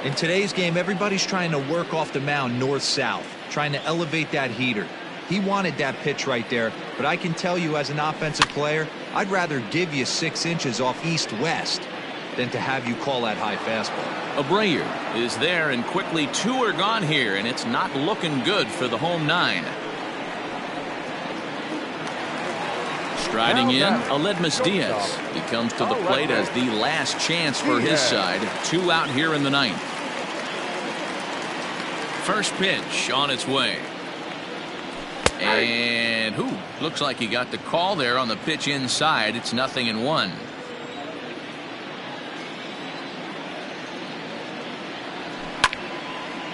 In today's game, everybody's trying to work off the mound north-south, trying to elevate that heater. He wanted that pitch right there, but I can tell you as an offensive player, I'd rather give you 6 inches off east-west than to have you call that high fastball. Abreu is there, and quickly 2 are gone here, and it's not looking good for the home 9. Striding in, Aledmus Diaz. He comes to the plate as the last chance for his side. 2 out here in the ninth. First pitch on its way. And looks like he got the call there on the pitch inside. It's 0-1.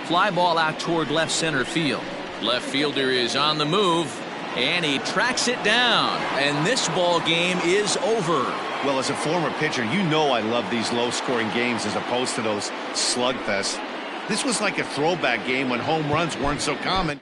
Fly ball out toward left center field. Left fielder is on the move. And he tracks it down. And this ball game is over. Well, as a former pitcher, you know I love these low-scoring games as opposed to those slugfests. This was like a throwback game when home runs weren't so common.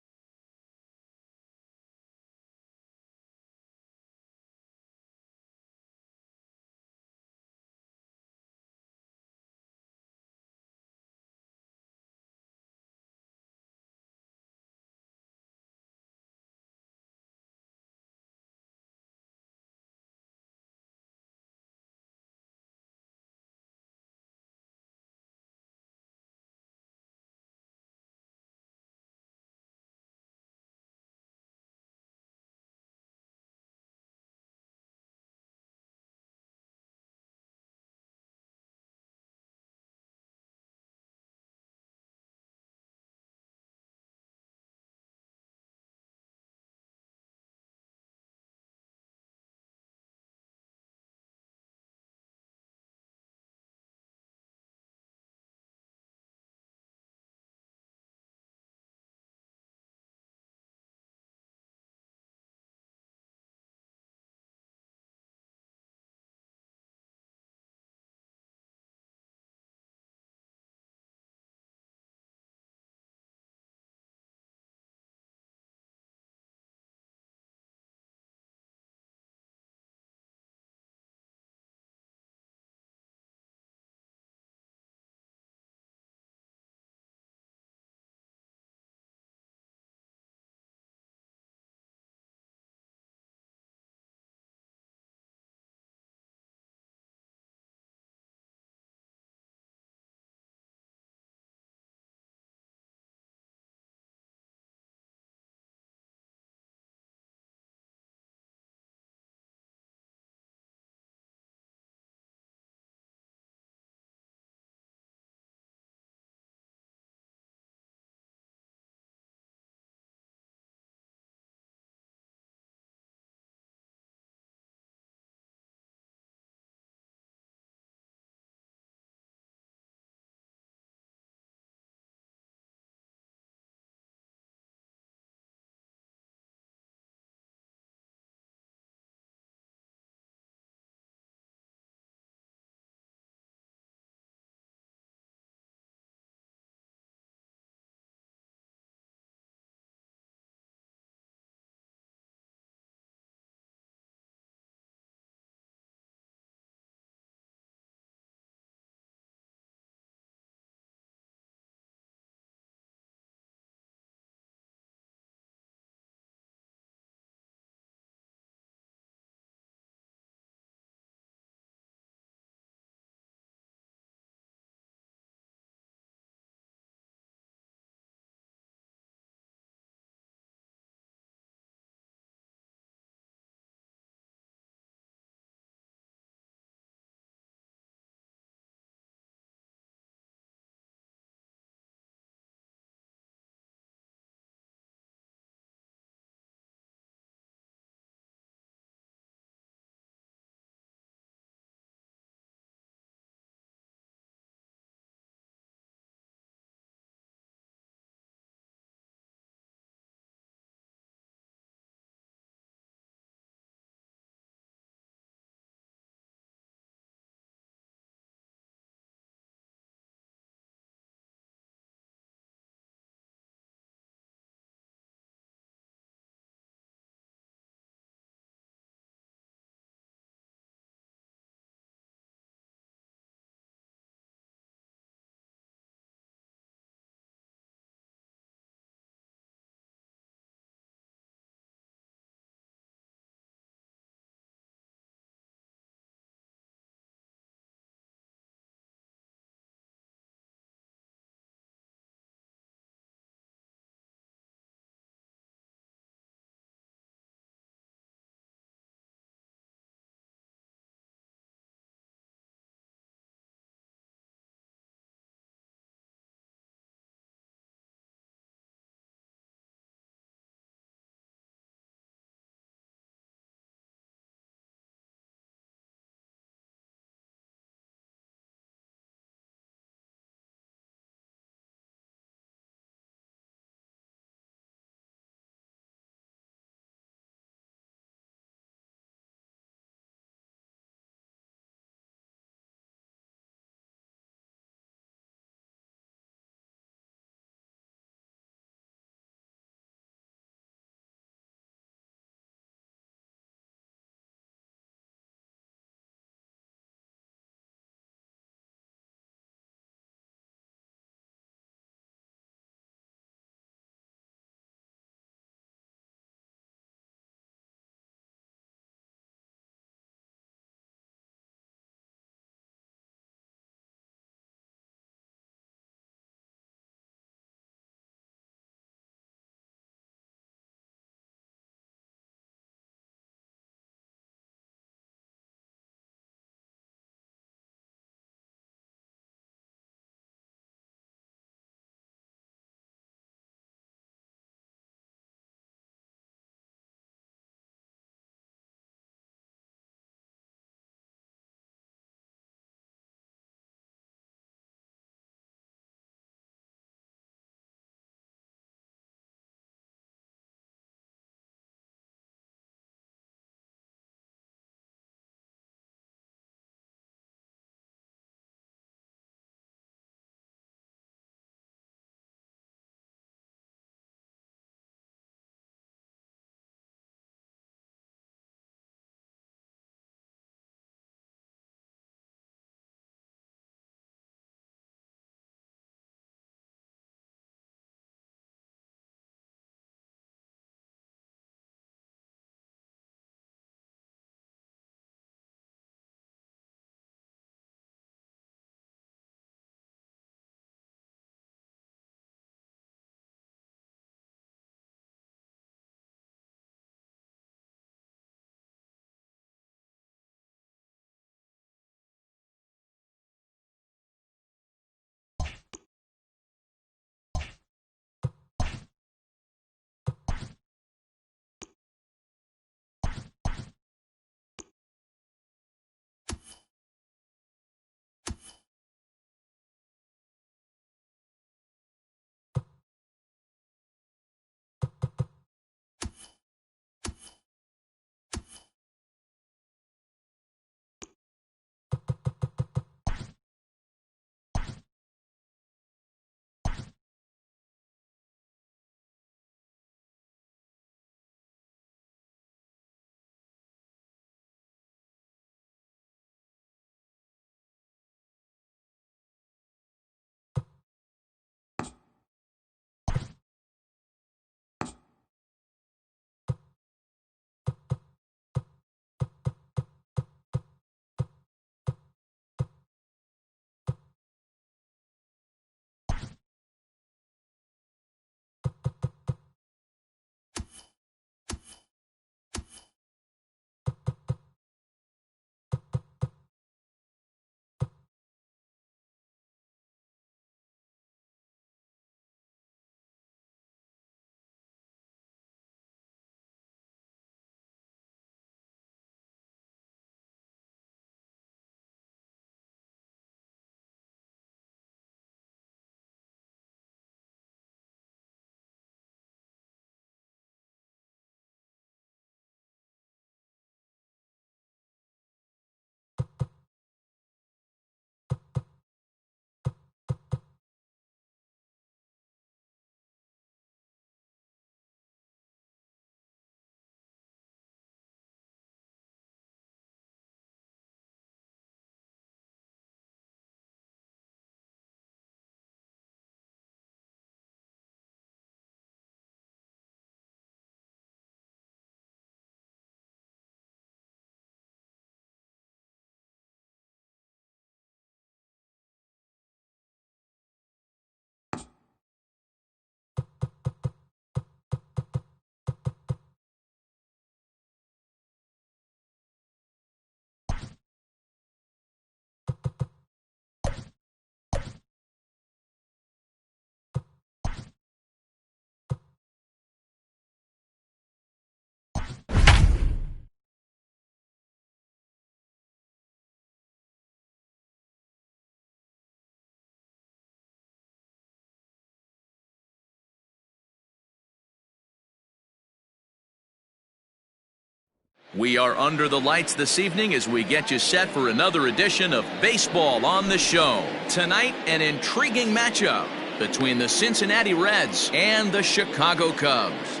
We are under the lights this evening as we get you set for another edition of Baseball on the Show. Tonight, an intriguing matchup between the Cincinnati Reds and the Chicago Cubs.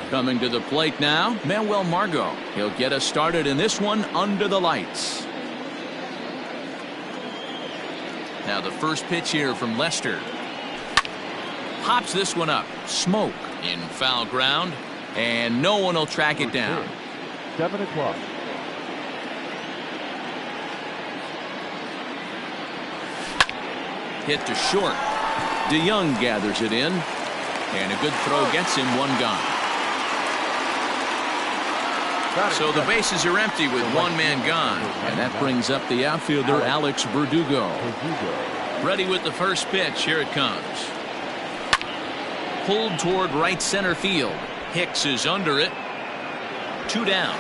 Coming to the plate now, Manuel Margot. He'll get us started in this one under the lights. Now the first pitch here from Lester. Pops this one up. Smoke in foul ground, and no one will track it down. 7 o'clock. Hit to short. DeYoung gathers it in, and a good throw gets him one gone. So the bases are empty with one man gone, and that brings up the outfielder Alex Verdugo. Ready with the first pitch. Here it comes. Pulled toward right center field. Hicks is under it. 2 down.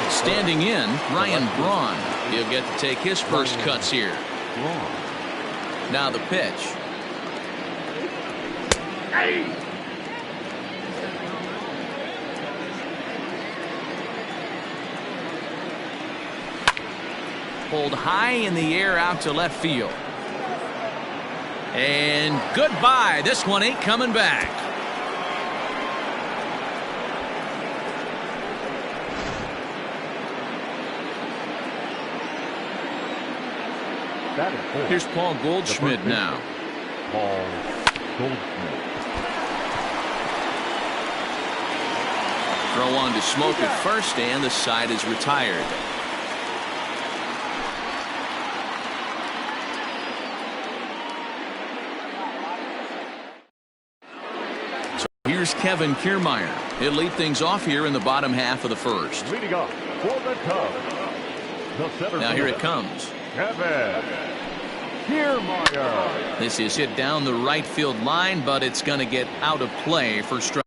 Standing in, Ryan Braun. He'll get to take his first cuts here. Now the pitch. Pulled high in the air out to left field. And goodbye. This one ain't coming back. Here's Paul Goldschmidt now. Paul Goldschmidt. Throw on to Smoke at first, and the side is retired. Here's Kevin Kiermaier. He'll lead things off here in the bottom half of the first. Leading off for the Cubs. The center now here it fielder, comes. Kevin Kiermaier. This is hit down the right field line, but it's going to get out of play for strike.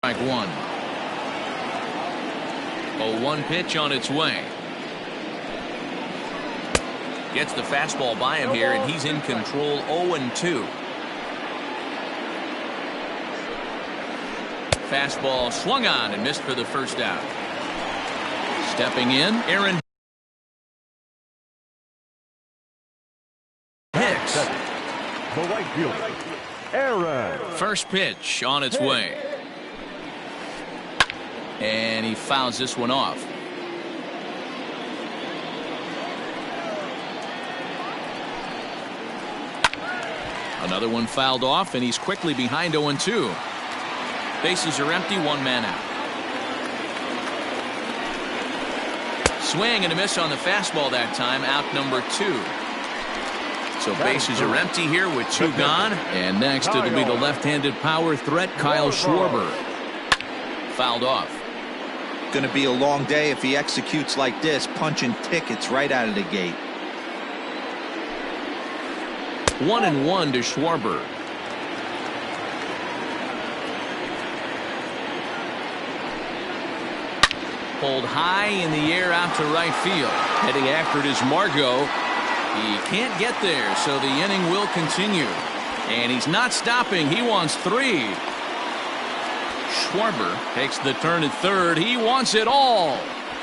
Strike one. 0-1 pitch on its way. Gets the fastball by him here, and he's in control. 0-2. Fastball swung on and missed for the first out. Stepping in, Aaron Hicks. The right fielder, Aaron. First pitch on its way. And he fouls this one off. Another one fouled off, and he's quickly behind 0-2. Bases are empty, one man out. Swing and a miss on the fastball that time, out number 2. So bases are empty here with 2 gone. And next it'll be the left-handed power threat, Kyle Schwarber. Fouled off. Going to be a long day if he executes like this, punching tickets right out of the gate. 1-1 to Schwarber. Pulled high in the air out to right field. Heading after it is Margot. He can't get there, so the inning will continue. And he's not stopping. He wants 3. Schwarber takes the turn at third. He wants it all.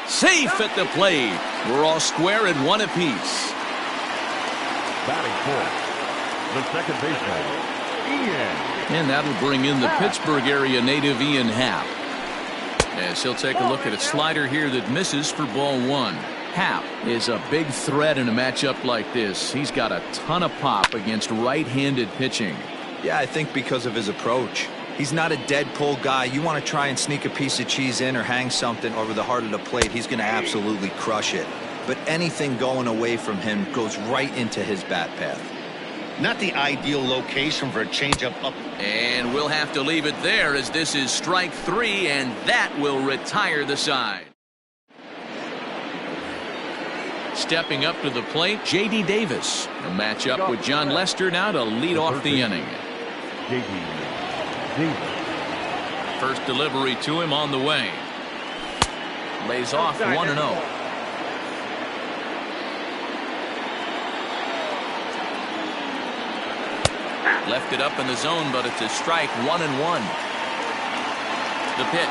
Safe at the plate. We're all square at 1 apiece. Batting fourth, the second baseman, Ian. And that'll bring in the Pittsburgh area native Ian Happ. As he'll take a look at a slider here that misses for ball 1. Happ is a big threat in a matchup like this. He's got a ton of pop against right-handed pitching. Yeah, I think because of his approach. He's not a dead pull guy. You want to try and sneak a piece of cheese in or hang something over the heart of the plate, he's going to absolutely crush it. But anything going away from him goes right into his bat path. Not the ideal location for a changeup up. And we'll have to leave it there as this is strike 3, and that will retire the side. Stepping up to the plate, J.D. Davis. A matchup with John Lester now to lead off the inning. J.D. Davis. First delivery to him on the way. Lays off 1-0. Left it up in the zone, but it's a strike, 1-1. The pitch.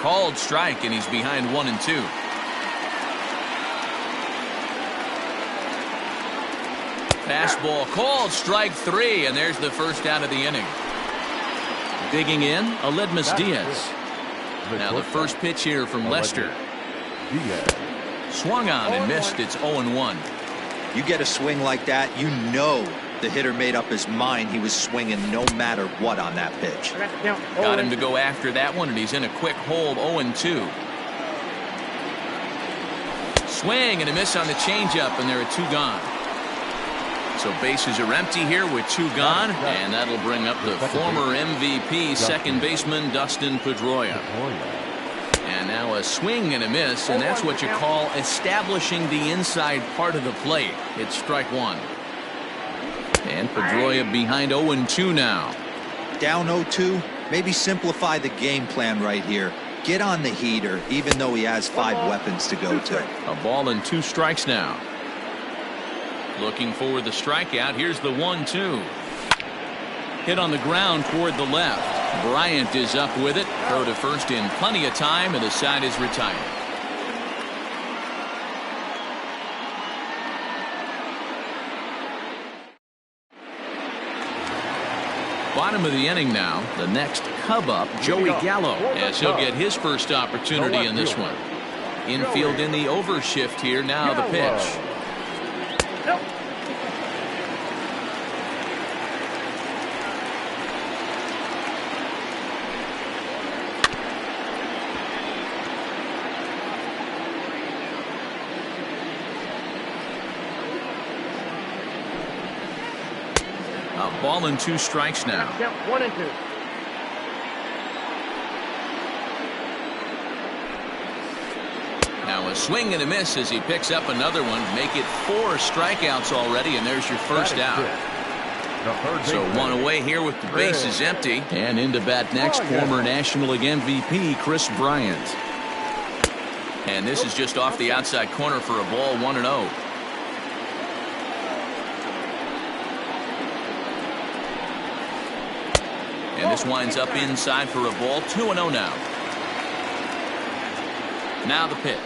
Called strike, and he's behind 1-2. Fastball called, strike 3, and there's the first out of the inning. Digging in, Aledmus Diaz. Now the first pitch here from Lester. Swung on and missed. It's 0-1. You get a swing like that, you know the hitter made up his mind he was swinging no matter what on that pitch. Got him to go after that one, and he's in a quick hole, 0-2. Swing and a miss on the changeup, and there are 2 gone. So bases are empty here with 2 gone, and that'll bring up the former MVP second baseman Dustin Pedroia. And now a swing and a miss, and that's what you call establishing the inside part of the plate. It's strike 1. And Pedroia behind 0-2 now. Down 0-2, maybe simplify the game plan right here. Get on the heater, even though he has 5 weapons to go to. A ball and 2 strikes now. Looking for the strikeout. Here's the 1-2. Hit on the ground toward the left. Bryant is up with it. Throw to first in plenty of time, and the side is retired. Bottom of the inning now. The next Cub up, Joey Gallo, as he'll get his first opportunity in this one. Infield in the overshift here. Now the pitch. A ball and 2 strikes now. 1-2. Now a swing and a miss as he picks up another one. Make it 4 strikeouts already, and there's your first out. So 1 away here with the bases empty. And into bat next, former National League MVP Chris Bryant. And this is just off the outside corner for a ball, 1-0. And this winds up inside for a ball, 2-0 now. Now the pitch.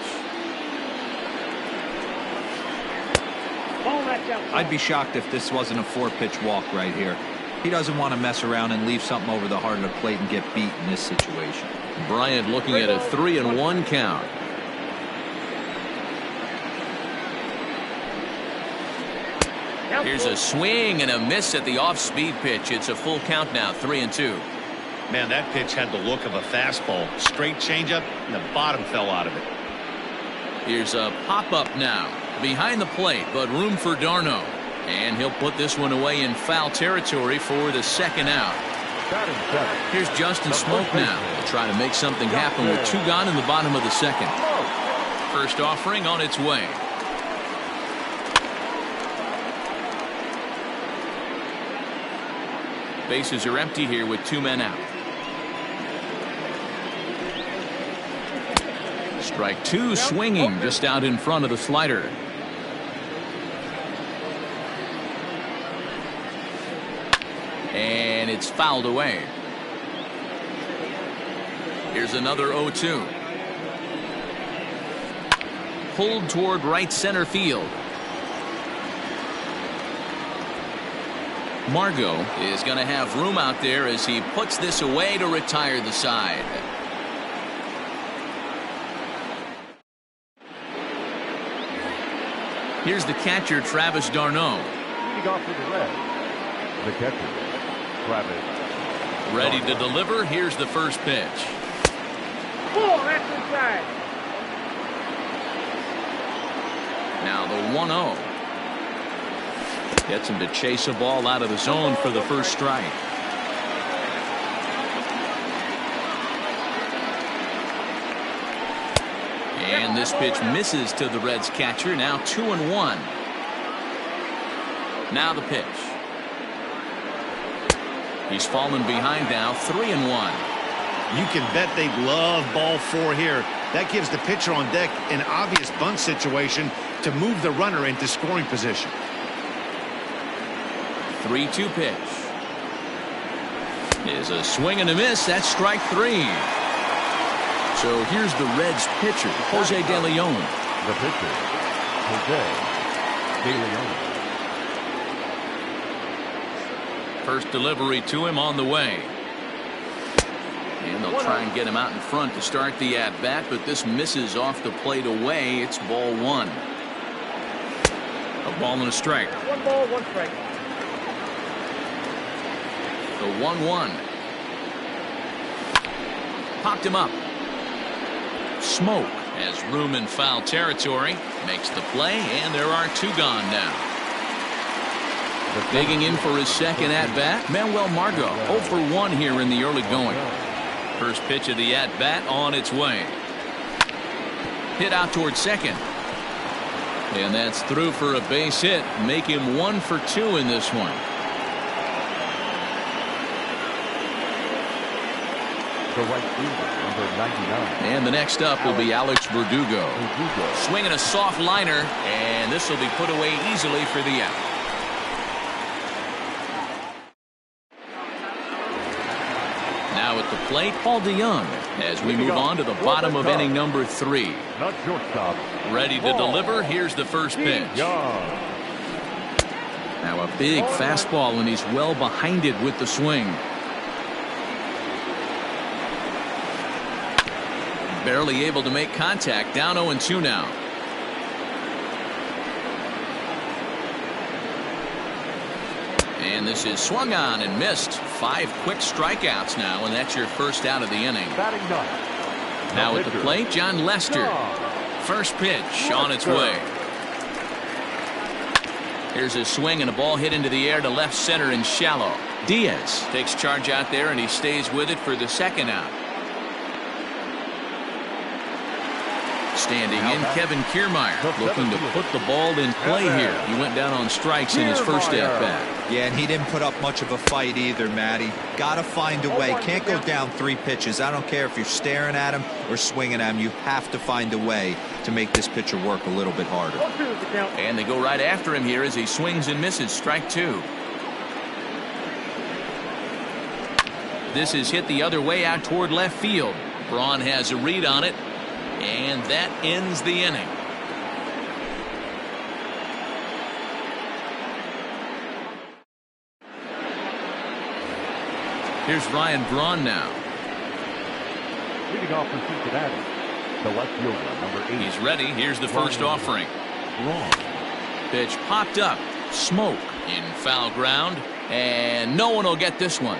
I'd be shocked if this wasn't a 4-pitch walk right here. He doesn't want to mess around and leave something over the heart of the plate and get beat in this situation. Bryant looking at a 3-1 count. Here's a swing and a miss at the off-speed pitch. It's a full count now, 3-2. Man, that pitch had the look of a fastball. Straight changeup, and the bottom fell out of it. Here's a pop-up now. Behind the plate, but room for Darno. And he'll put this one away in foul territory for the second out. Here's Justin Smoke now to try to make something happen with 2 gone in the bottom of the second. First offering on its way. Bases are empty here with 2 men out. Strike 2 swinging just out in front of the slider. And it's fouled away. Here's another 0-2. Pulled toward right center field. Margot is going to have room out there as he puts this away to retire the side. Here's the catcher, Travis d'Arnaud. Leading off to the red, the catcher, Travis. Ready to deliver. Here's the first pitch. That's inside. Now the 1-0. Gets him to chase a ball out of the zone for the first strike. And this pitch misses to the Reds catcher. Now 2-1. Now the pitch. He's fallen behind now, 3-1. You can bet they love ball 4 here. That gives the pitcher on deck an obvious bunt situation to move the runner into scoring position. 3-2 pitch. Is a swing and a miss. That's strike 3. So here's the Reds pitcher, Jose De Leon. The pitcher, Jose De Leon. First delivery to him on the way. And they'll try and get him out in front to start the at-bat, but this misses off the plate away. It's ball 1. A ball and a strike. 1 ball, 1 strike. The 1-1. Popped him up. Smoke has room in foul territory. Makes the play, and there are 2 gone now. Digging in for his second at-bat, Manuel Margot, 0 for 1 here in the early going. First pitch of the at-bat on its way. Hit out towards second. And that's through for a base hit. Make him 1 for 2 in this one. The right fielder, number 99. And the next up will be Alex Verdugo. Swinging a soft liner, and this will be put away easily for the out. Now at the plate, Paul DeYoung, as we move on to the bottom of inning number 3. Not shortstop. Ready to deliver. Here's the first pitch. Now a big fastball, and he's well behind it with the swing. Barely able to make contact. Down 0-2 now. And this is swung on and missed. 5 quick strikeouts now, and that's your first out of the inning. Now at the plate, John Lester. First pitch on its way. Here's a swing and a ball hit into the air to left center and shallow. Diaz takes charge out there, and he stays with it for the second out. Standing in, Kevin Kiermaier, looking to put the ball in play here. He went down on strikes in his first at-bat. Yeah, and he didn't put up much of a fight either, Matty. Gotta find a way. Can't go down 3 pitches. I don't care if you're staring at him or swinging at him. You have to find a way to make this pitcher work a little bit harder. And they go right after him here as he swings and misses. Strike 2. This is hit the other way out toward left field. Braun has a read on it. And that ends the inning. Here's Ryan Braun now. Leading off for Cincinnati, the left fielder, number 8. He's ready. Here's the first offering. Pitch popped up. Smoke in foul ground. And no one will get this one.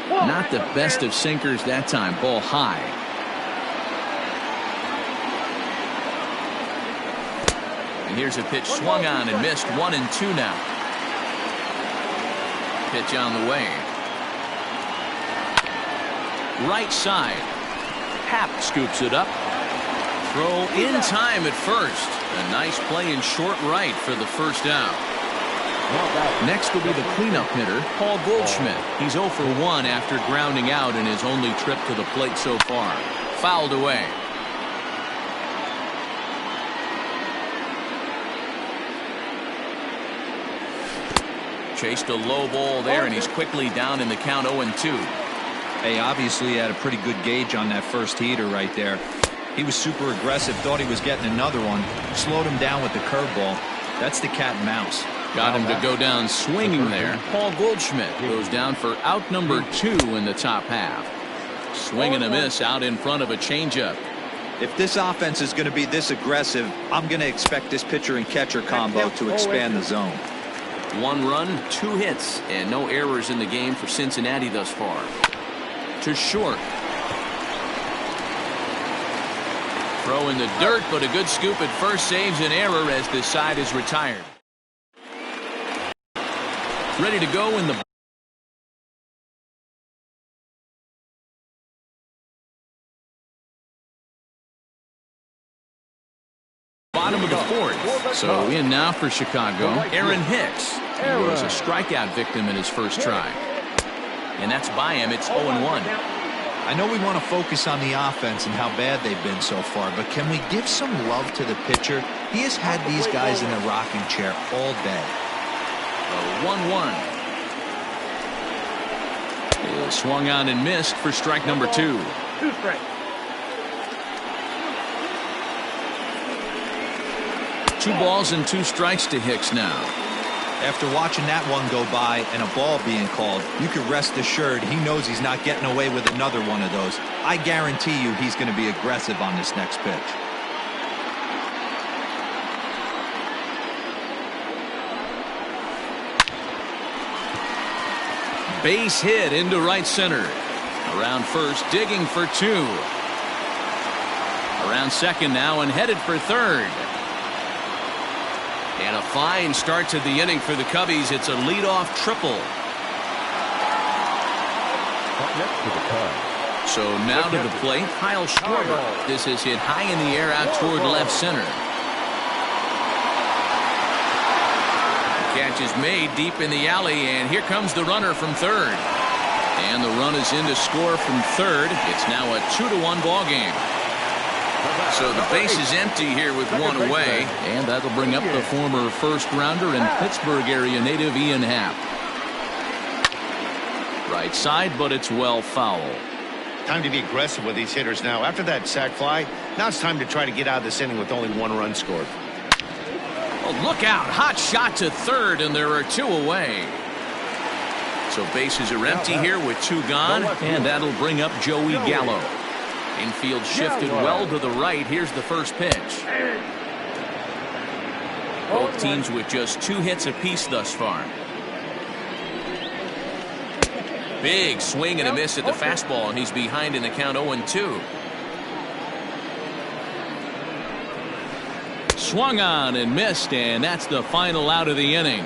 Not the best of sinkers that time. Ball high. And here's a pitch swung on and missed. 1-2 now. Pitch on the way. Right side. Happ scoops it up. Throw in time at first. A nice play in short right for the first out. Next will be the cleanup hitter, Paul Goldschmidt. He's 0 for 1 after grounding out in his only trip to the plate so far. Fouled away. Chased a low ball there, and he's quickly down in the count 0-2. Hey, obviously he had a pretty good gauge on that first heater right there. He was super aggressive, thought he was getting another one. Slowed him down with the curveball. That's the cat and mouse. Got him to go down swinging there. Paul Goldschmidt goes down for out number 2 in the top half. Swing and a miss out in front of a changeup. If this offense is going to be this aggressive, I'm going to expect this pitcher and catcher combo to expand the zone. 1 run, 2 hits, and no errors in the game for Cincinnati thus far. To short. Throw in the dirt, but a good scoop at first saves an error as the side is retired. Ready to go in the bottom of the fourth. So in now for Chicago, Aaron Hicks. He was a strikeout victim in his first try. And that's by him. It's 0-1. I know we want to focus on the offense and how bad they've been so far, but can we give some love to the pitcher? He has had these guys in the rocking chair all day. 1-1. Swung on and missed for strike number 2. 2 strikes. 2 balls and 2 strikes to Hicks now. After watching that one go by and a ball being called, you can rest assured he knows he's not getting away with another one of those. I guarantee you he's going to be aggressive on this next pitch. Base hit into right center. Around first, digging for 2. Around second now and headed for third. And a fine start to the inning for the Cubbies. It's a leadoff triple. Up next to the Cubs. So now to the plate, Kyle Schwarber. This is hit high in the air out toward left center. Catch is made deep in the alley, and here comes the runner from third. And the run is in to score from third. It's now a 2-1 ball game. So the base is empty here with 1 away, and that'll bring up the former first-rounder and Pittsburgh area native Ian Happ. Right side, but it's well foul. Time to be aggressive with these hitters now. After that sac fly, now it's time to try to get out of this inning with only 1 run scored. Oh, look out. Hot shot to third, and there are 2 away. So bases are empty here with 2 gone, and that'll bring up Joey Gallo. Infield shifted well to the right. Here's the first pitch. Both teams with just 2 hits apiece thus far. Big swing and a miss at the fastball, and he's behind in the count 0-2. Swung on and missed, and that's the final out of the inning.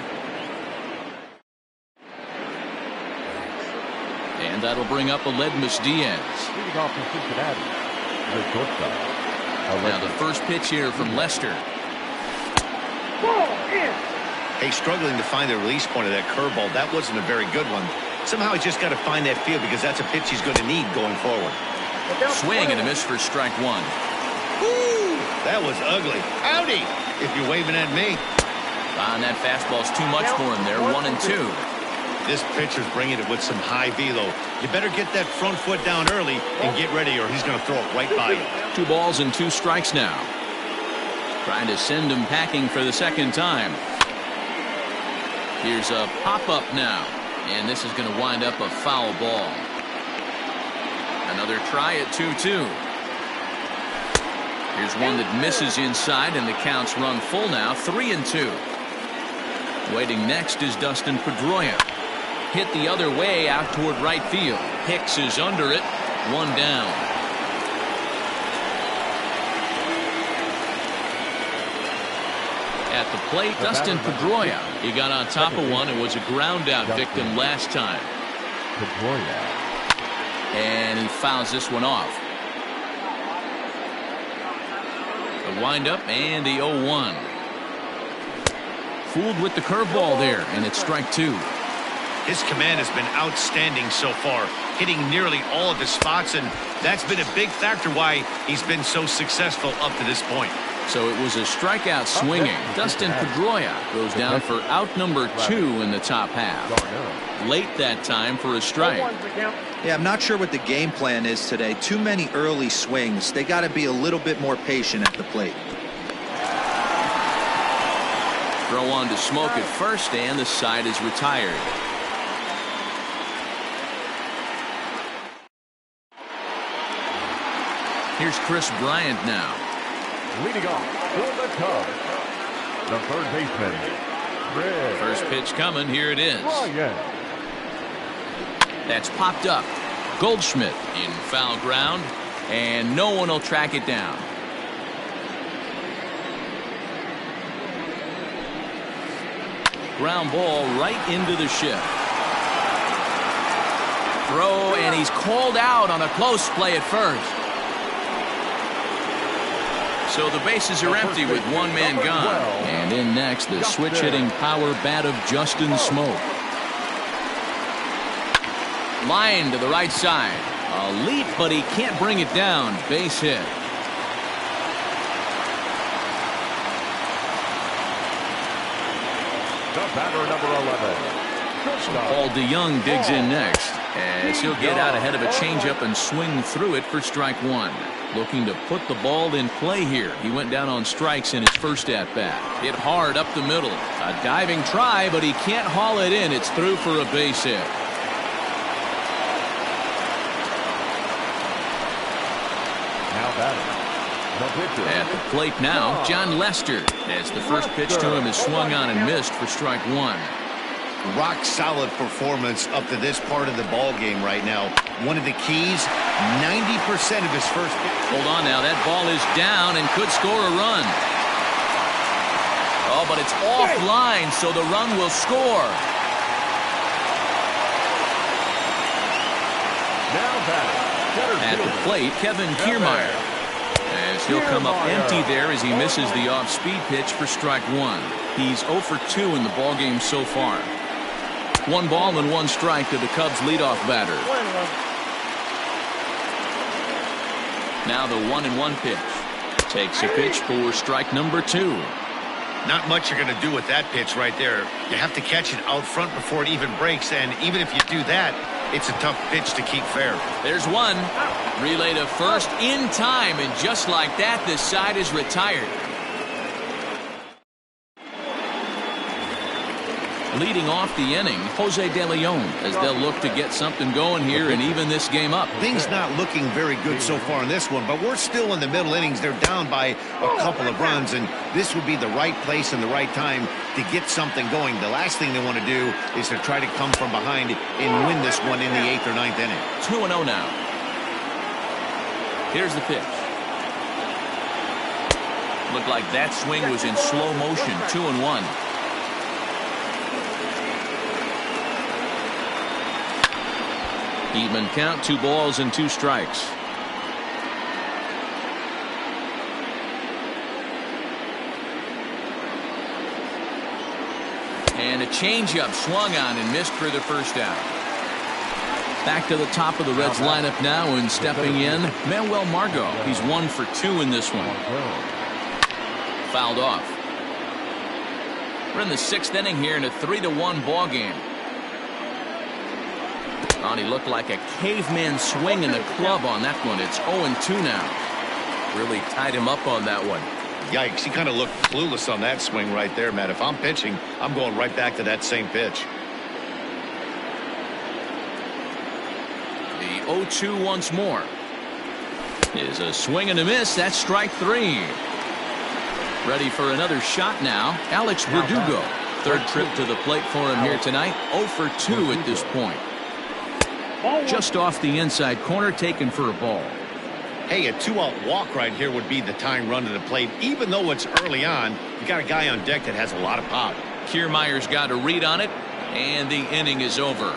And that'll bring up Aledmus Diaz. Leading off from Cincinnati, the shortstop. Now the first pitch here from Lester. Hey, struggling to find the release point of that curveball. That wasn't a very good one. Somehow he's just got to find that feel because that's a pitch he's going to need going forward. Swing and a miss for strike 1. Ooh, that was ugly. Howdy, if you're waving at me. And that fastball's too much for him there. 1-2. This pitcher's bringing it with some high velo. You better get that front foot down early and get ready or he's going to throw it right by you. 2 balls and 2 strikes now. Trying to send him packing for the second time. Here's a pop-up now. And this is going to wind up a foul ball. Another try at 2-2. Here's one that misses inside, and the count's run full now. 3-2. Waiting next is Dustin Pedroia. Hit the other way out toward right field. Hicks is under it. 1 down. At the plate, Dustin Pedroia. He got on top of one and was a ground out victim last time. Pedroia. And he fouls this one off. The windup and the 0-1. Fooled with the curveball there, and it's strike 2. His command has been outstanding so far, hitting nearly all of his spots, and that's been a big factor why he's been so successful up to this point. So it was a strikeout swinging. Dustin Pedroia goes down for out number 2 in the top half. Late that time for a strike. Yeah, I'm not sure what the game plan is today. Too many early swings. They got to be a little bit more patient at the plate. Throw on to Smoke at first, and the side is retired. Here's Chris Bryant now. Leading off for the Cubs, the third baseman, Chris First pitch coming. Here it is. Bryant. That's popped up. Goldschmidt in foul ground, and no one will track it down. Ground ball right into the shift. Throw, and he's called out on a close play at first. So the bases are empty with one man gone. And in next, the switch-hitting power bat of Justin Smoke. Line to the right side. A leap, but he can't bring it down. Base hit. The batter, number 11. Paul DeYoung digs in next, as he'll get out ahead of a changeup and swing through it for strike one. Looking to put the ball in play here. He went down on strikes in his first at-bat. Hit hard up the middle. A diving try, but he can't haul it in. It's through for a base hit. Now batting, the pitcher. At the plate now, John Lester, as the first pitch to him is swung on and missed for strike one. Rock solid performance up to this part of the ball game right now. One of the keys, 90% of his first pitch. Hold on now, that ball is down and could score a run. Oh, but it's offline, so the run will score. Now batting, At the plate, Kevin Kiermaier, as he'll come up empty there as he misses the off-speed pitch for strike one. He's 0 for 2 in the ballgame so far. 1 ball and 1 strike to the Cubs leadoff batter. Now the 1-1 pitch. Takes a pitch for strike number 2. Not much you're going to do with that pitch right there. You have to catch it out front before it even breaks, and even if you do that, it's a tough pitch to keep fair. There's one. Relay to first in time, and just like that, this side is retired. Leading off the inning, Jose De Leon, as they'll look to get something going here and even this game up. Things not looking very good so far in this one, but we're still in the middle innings. They're down by a couple of runs, and this would be the right place and the right time to get something going. The last thing they want to do is to try to come from behind and win this one in the 8th or 9th inning. 2-0 now. Here's the pitch. Looked like that swing was in slow motion. 2-1. Even count, 2 balls and 2 strikes. And a changeup swung on and missed for the first out. Back to the top of the Reds lineup now, and stepping in, Manuel Margot. He's 1 for 2 in this one. Fouled off. We're in the 6th inning here in a 3-1 ball game. Oh, he looked like a caveman swinging the club on that one. It's 0-2 now. Really tied him up on that one. Yikes, he kind of looked clueless on that swing right there, Matt. If I'm pitching, I'm going right back to that same pitch. The 0-2 once more. Is a swing and a miss. That's strike 3. Ready for another shot now. Alex Verdugo. 3rd trip to the plate for him here tonight. 0 for 2 at this point. Just off the inside corner, taken for a ball. Hey, a 2-out walk right here would be the tying run to the plate. Even though it's early on, you got a guy on deck that has a lot of pop. Kiermaier's got a read on it, and the inning is over.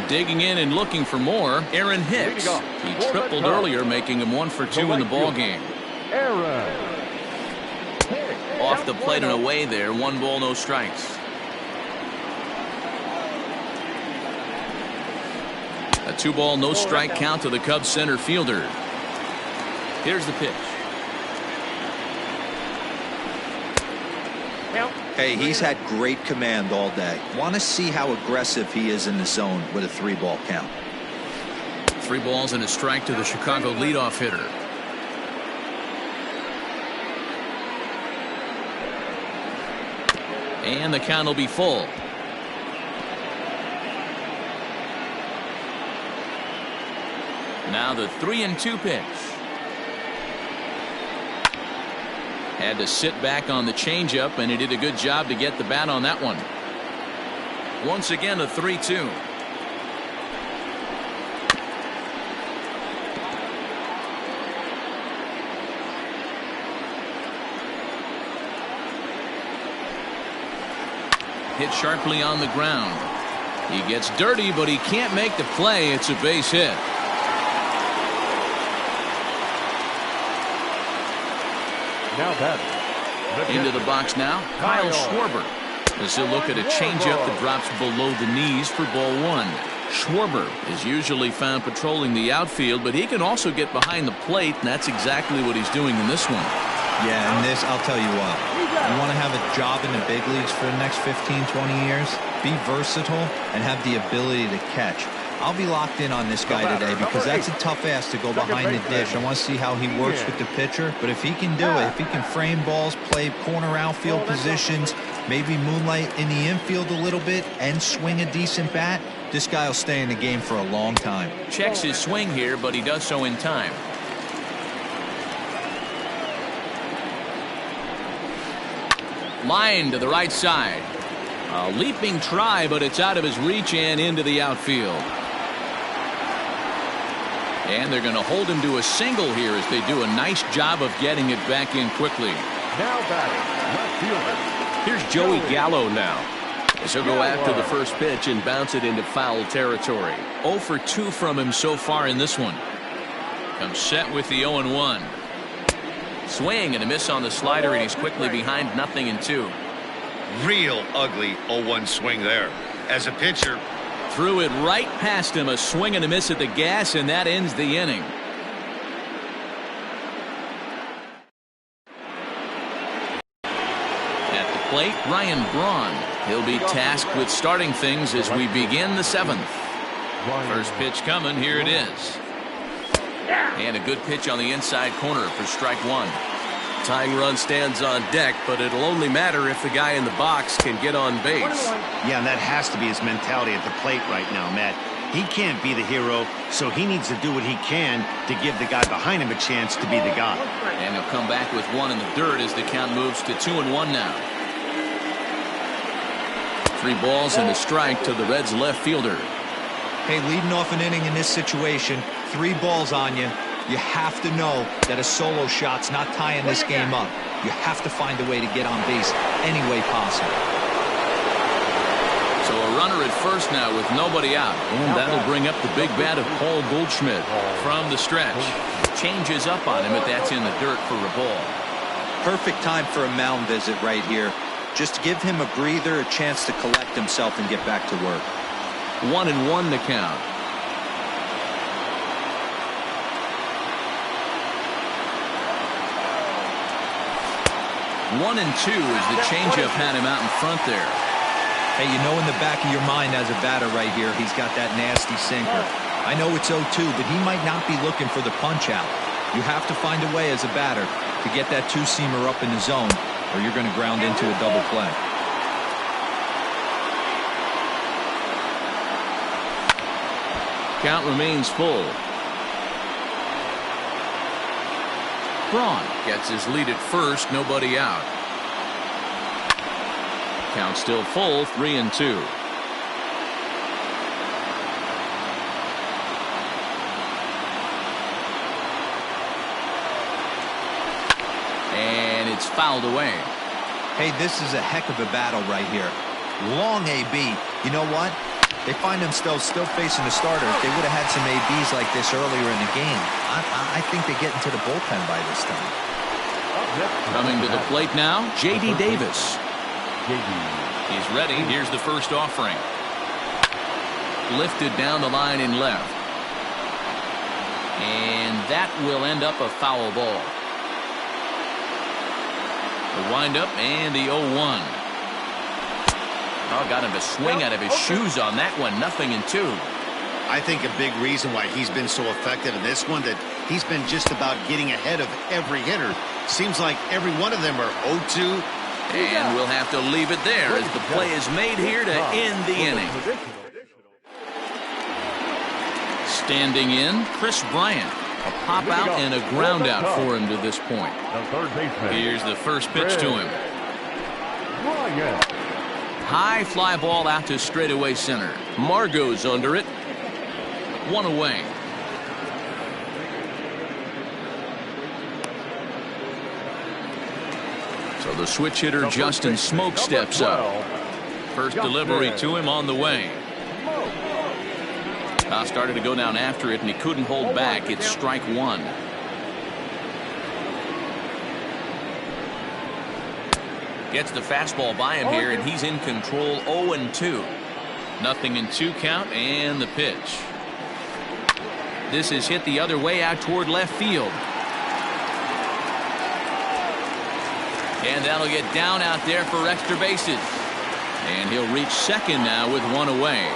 Digging in and looking for more, Aaron Hicks. He tripled earlier, making him 1 for 2 in the ball game. Aaron. Off the plate and away there. 1 ball, no strikes. A 2 ball, no strike count to the Cubs center fielder. Here's the pitch. Hey, he's had great command all day. Want to see how aggressive he is in the zone with a 3-ball count. 3 balls and a strike to the Chicago leadoff hitter. And the count will be full. Now the 3-2 pitch. Had to sit back on the changeup, and he did a good job to get the bat on that one. Once again, a 3-2. hit sharply on the ground. He gets dirty, but he can't make the play. It's a base hit. Now batting. Into the box now, Kyle Schwarber. As he'll look at a changeup that drops below the knees for ball one. Schwarber is usually found patrolling the outfield, but he can also get behind the plate, and that's exactly what he's doing in this one. Yeah, and this, I'll tell you what, you want to have a job in the big leagues for the next 15, 20 years, be versatile and have the ability to catch. I'll be locked in on this guy today because that's a tough ass to go behind the dish. I want to see how he works with the pitcher, but if he can do it, if he can frame balls, play corner outfield positions, maybe moonlight in the infield a little bit and swing a decent bat, this guy will stay in the game for a long time. Checks his swing here, but he does so in time. Line to the right side. A leaping try, but it's out of his reach and into the outfield. And they're going to hold him to a single here as they do a nice job of getting it back in quickly. Now batting. Left fielder. Here's Joey Gallo now. As he'll go after the first pitch and bounce it into foul territory. 0 for 2 from him so far in this one. Comes set with the 0-1. Swing and a miss on the slider, and he's quickly behind 0-2. Real ugly 0-1 swing there. As a pitcher, Threw it right past him, a swing and a miss at the gas, and that ends the inning. At the plate, Ryan Braun. He'll be tasked with starting things as we begin the 7th. First pitch coming, here it is. And a good pitch on the inside corner for strike one. Tying run stands on deck, but it'll only matter if the guy in the box can get on base. yeah, and that has to be his mentality at the plate right now, Matt. He can't be the hero, so he needs to do what he can to give the guy behind him a chance to be the guy. And he'll come back with one in the dirt as the count moves to 2-1 now. 3 balls and a strike to the Reds' left fielder. Hey, leading off an inning in this situation, 3 balls on you. You have to know that a solo shot's not tying this game up. You have to find a way to get on base any way possible. So a runner at first now with nobody out. And that'll bring up the big bat of Paul Goldschmidt from the stretch. Changes up on him, but that's in the dirt for a ball. Perfect time for a mound visit right here. Just to give him a breather, a chance to collect himself and get back to work. 1-1 to count. One and 2 as the changeup had him out in front there. Hey, you know in the back of your mind as a batter right here, he's got that nasty sinker. I know it's 0-2, but he might not be looking for the punch out. You have to find a way as a batter to get that 2-seamer up in the zone, or you're going to ground into a double play. Count remains full. Braun gets his lead at first, nobody out. Count still full, 3-2. And it's fouled away. Hey, this is a heck of a battle right here. Long AB. You know what? They find themselves still facing the starter. If they would have had some ABs like this earlier in the game, I think they get into the bullpen by this time. Coming to the plate now, J.D. Davis. He's ready. Here's the first offering. Lifted down the line in left. And that will end up a foul ball. The windup and the 0-1. Oh, got him to swing out of his shoes on that one. 0-2. I think a big reason why he's been so effective in this one, that he's been just about getting ahead of every hitter. Seems like every one of them are 0-2. And we'll have to leave it there as the play is made here to end the inning. Standing in, Chris Bryant. A pop out and a ground out for him to this point. Here's the first pitch to him. High fly ball out to straightaway center. Margot's under it. 1 away. So the switch hitter Justin Smoke steps up. First delivery to him on the way. Started to go down after it, and he couldn't hold back. It's strike one. Gets the fastball by him here, and he's in control. 0-2. Nothing in 2 count, and the pitch. This is hit the other way out toward left field. And that'll get down out there for extra bases. And he'll reach second now with one away.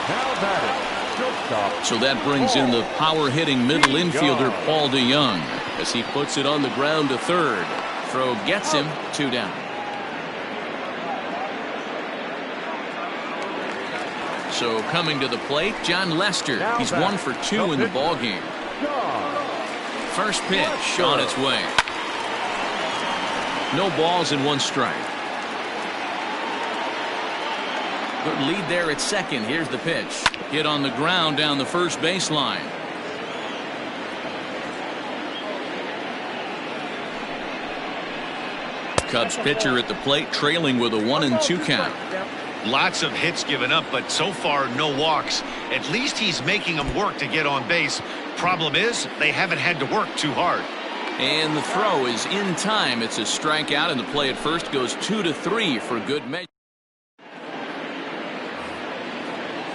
Now batting, shortstop. So that brings in the power-hitting middle infielder Paul DeYoung as he puts it on the ground to third. Throw gets him, 2 down. So coming to the plate, John Lester. He's 1 for 2 in the ballgame. First pitch on its way. No balls and 1 strike. Good lead there at second. Here's the pitch. Hit on the ground down the first baseline. Cubs pitcher at the plate trailing with a 1-2 count. Lots of hits given up, but so far no walks. At least he's making them work to get on base. Problem is, they haven't had to work too hard. And the throw is in time. It's a strikeout, and the play at first goes 2-3 for good measure.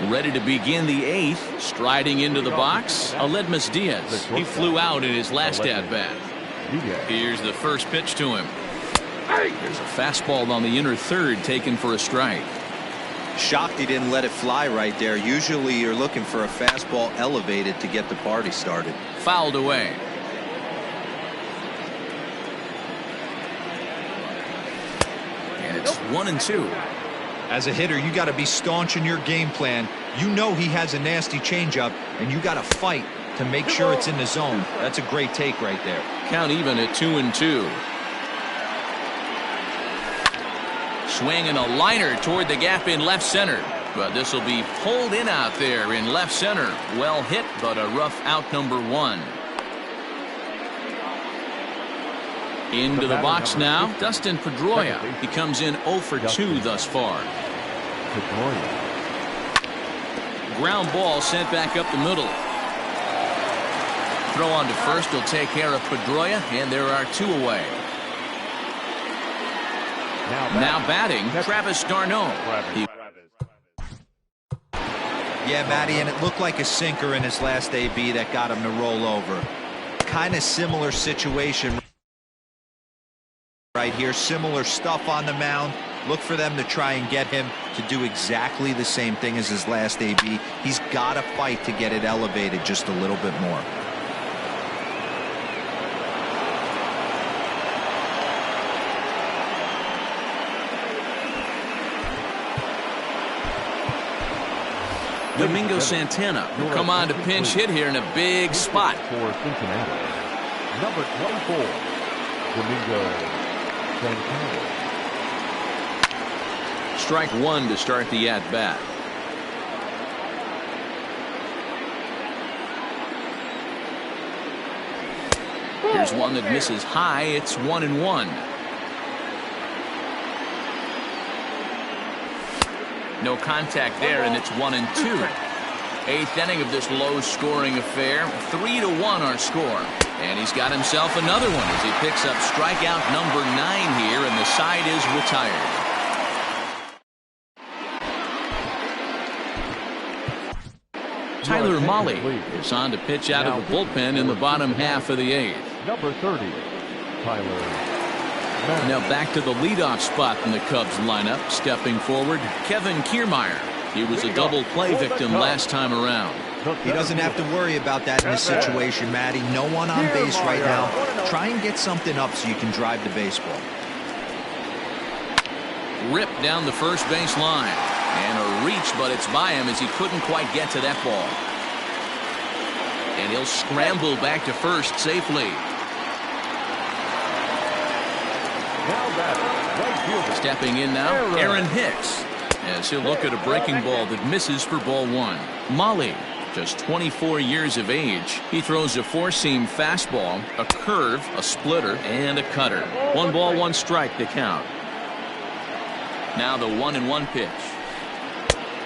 Ready to begin the 8th. Striding into the box, Aledmus Diaz. He flew out in his last at-bat. Here's the first pitch to him. There's a fastball on the inner third taken for a strike. Shocked he didn't let it fly right there. Usually you're looking for a fastball elevated to get the party started. Fouled away. And it's 1-2. As a hitter, you got to be staunch in your game plan. You know he has a nasty changeup, and you got to fight to make sure it's in the zone. That's a great take right there. Count even at 2-2. Swing and a liner toward the gap in left center. But this will be pulled in out there in left center. Well hit, but a rough out number 1. Into the box now, Dustin Pedroia. He comes in 0 for 2 thus far. Ground ball sent back up the middle. Throw on to first will take care of Pedroia, and there are 2 away. Now batting, Travis d'Arnaud. Yeah, Matty, and it looked like a sinker in his last AB that got him to roll over. Kind of similar situation right here. Similar stuff on the mound. Look for them to try and get him to do exactly the same thing as his last AB. He's got to fight to get it elevated just a little bit more. Domingo Santana will come on to pinch hit here in a big spot. For Cincinnati, number 24, Domingo Santana. Strike 1 to start the at-bat. Here's one that misses high. It's 1-1. No contact there, and it's 1-2. 8th inning of this low-scoring affair. 3-1 our score. And he's got himself another one as he picks up strikeout number 9 here, and the side is retired. Tyler Mahle is on to pitch out of the bullpen in the bottom half of the 8th. Number 30, Tyler. Now back to the leadoff spot in the Cubs lineup. Stepping forward, Kevin Kiermaier. He was a double play victim last time around. He doesn't have to worry about that in this situation, Matty. No one on base right now. Try and get something up so you can drive the baseball. Ripped down the first base line. And a reach, but it's by him as he couldn't quite get to that ball. And he'll scramble back to first safely. Stepping in now, Aaron Hicks, as he'll look at a breaking ball that misses for ball 1. Mahle Just 24 years of age. He throws a four-seam fastball, a curve, a splitter, and a cutter. 1 ball, 1 strike to count. Now the 1-1 pitch.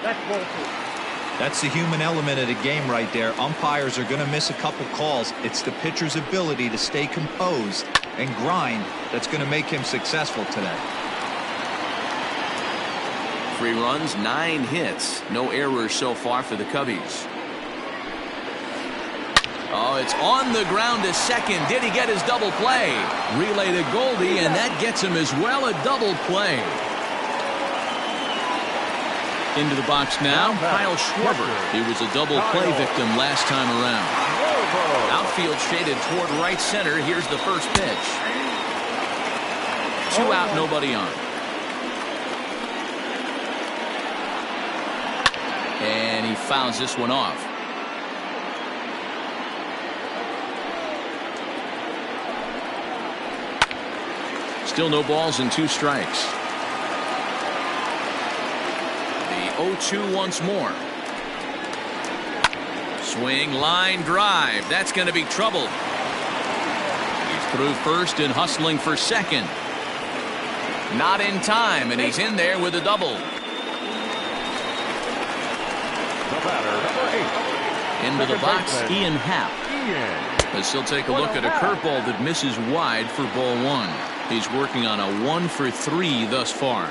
That's ball 2. That's the human element of the game right there. Umpires are going to miss a couple calls. It's the pitcher's ability to stay composed and grind that's going to make him successful today. 3 runs, 9 hits. No errors so far for the Cubbies. Oh, it's on the ground to second. Did he get his double play? Relay to Goldie, and that gets him as well, a double play. Into the box now, Kyle Schwarber. He was a double play victim last time around. Outfield shaded toward right center. Here's the first pitch. 2 out, nobody on. And he fouls this one off. Still no balls and 2 strikes. The 0-2 once more. Swing, line drive. That's going to be trouble. He's through first and hustling for second. Not in time, and he's in there with a double. The batter, number 8. Into the box, Ian Happ. As he'll take a look at a curveball that misses wide for ball 1. He's working on a 1 for 3 thus far.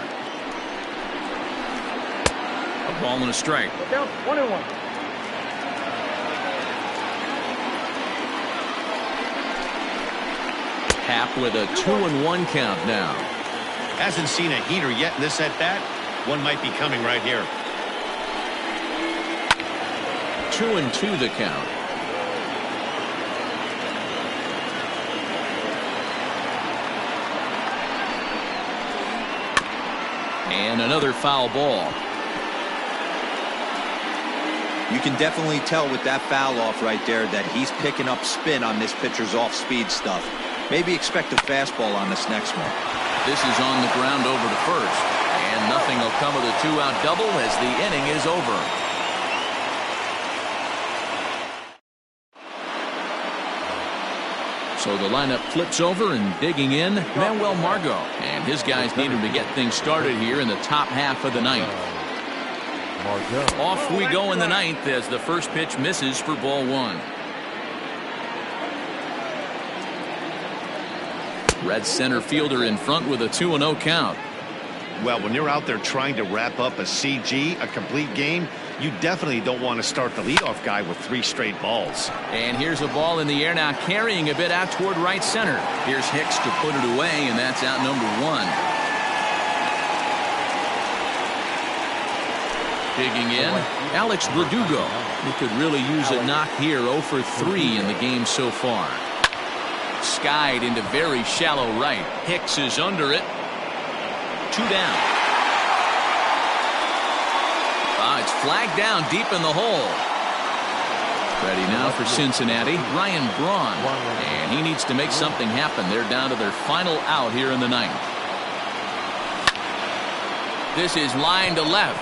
A ball and a strike. Down 1-1. Happ with a 2-1 count now. Hasn't seen a heater yet in this at-bat. One might be coming right here. 2-2 the count. And another foul ball. You can definitely tell with that foul off right there that he's picking up spin on this pitcher's off-speed stuff. Maybe expect a fastball on this next one. This is on the ground over to first. And nothing will come of the 2-out double as the inning is over. So the lineup flips over, and digging in, Manuel Margot. And his guys need him to get things started here in the top half of the ninth. Off we go in the ninth as the first pitch misses for ball 1. Red center fielder in front with a 2-0 count. Well, when you're out there trying to wrap up a CG, a complete game, you definitely don't want to start the leadoff guy with 3 straight balls. And here's a ball in the air now, carrying a bit out toward right center. Here's Hicks to put it away, and that's out number 1. Digging in, Alex Verdugo. He could really use a knock here. 0 for 3 in the game so far. Skied into very shallow right. Hicks is under it. 2 down. It's flagged down deep in the hole. Ready now for Cincinnati, Ryan Braun. And he needs to make something happen. They're down to their final out here in the ninth. This is line to left.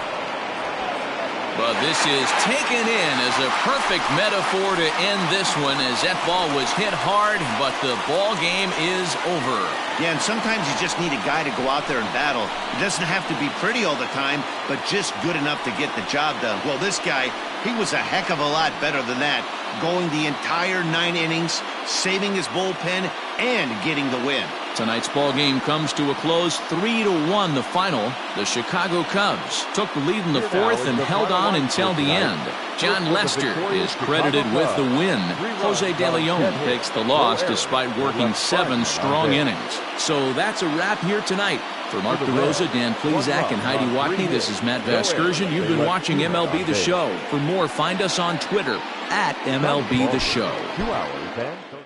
But this is taken in as a perfect metaphor to end this one, as that ball was hit hard, but the ball game is over. Yeah, and sometimes you just need a guy to go out there and battle. It doesn't have to be pretty all the time, but just good enough to get the job done. Well, this guy, he was a heck of a lot better than that, going the entire 9 innings, saving his bullpen, and getting the win. Tonight's ball game comes to a close, 3-1 the final. The Chicago Cubs took the lead in the 4th and held on until the end. John Lester is credited with the win. Jose De Leon takes the loss despite working 7 strong innings. So that's a wrap here tonight. For Mark DeRosa, Dan Plesac, and Heidi Watney, this is Matt Vasgersian. You've been watching MLB The Show. For more, find us on Twitter @MLB The Show. 2 hours and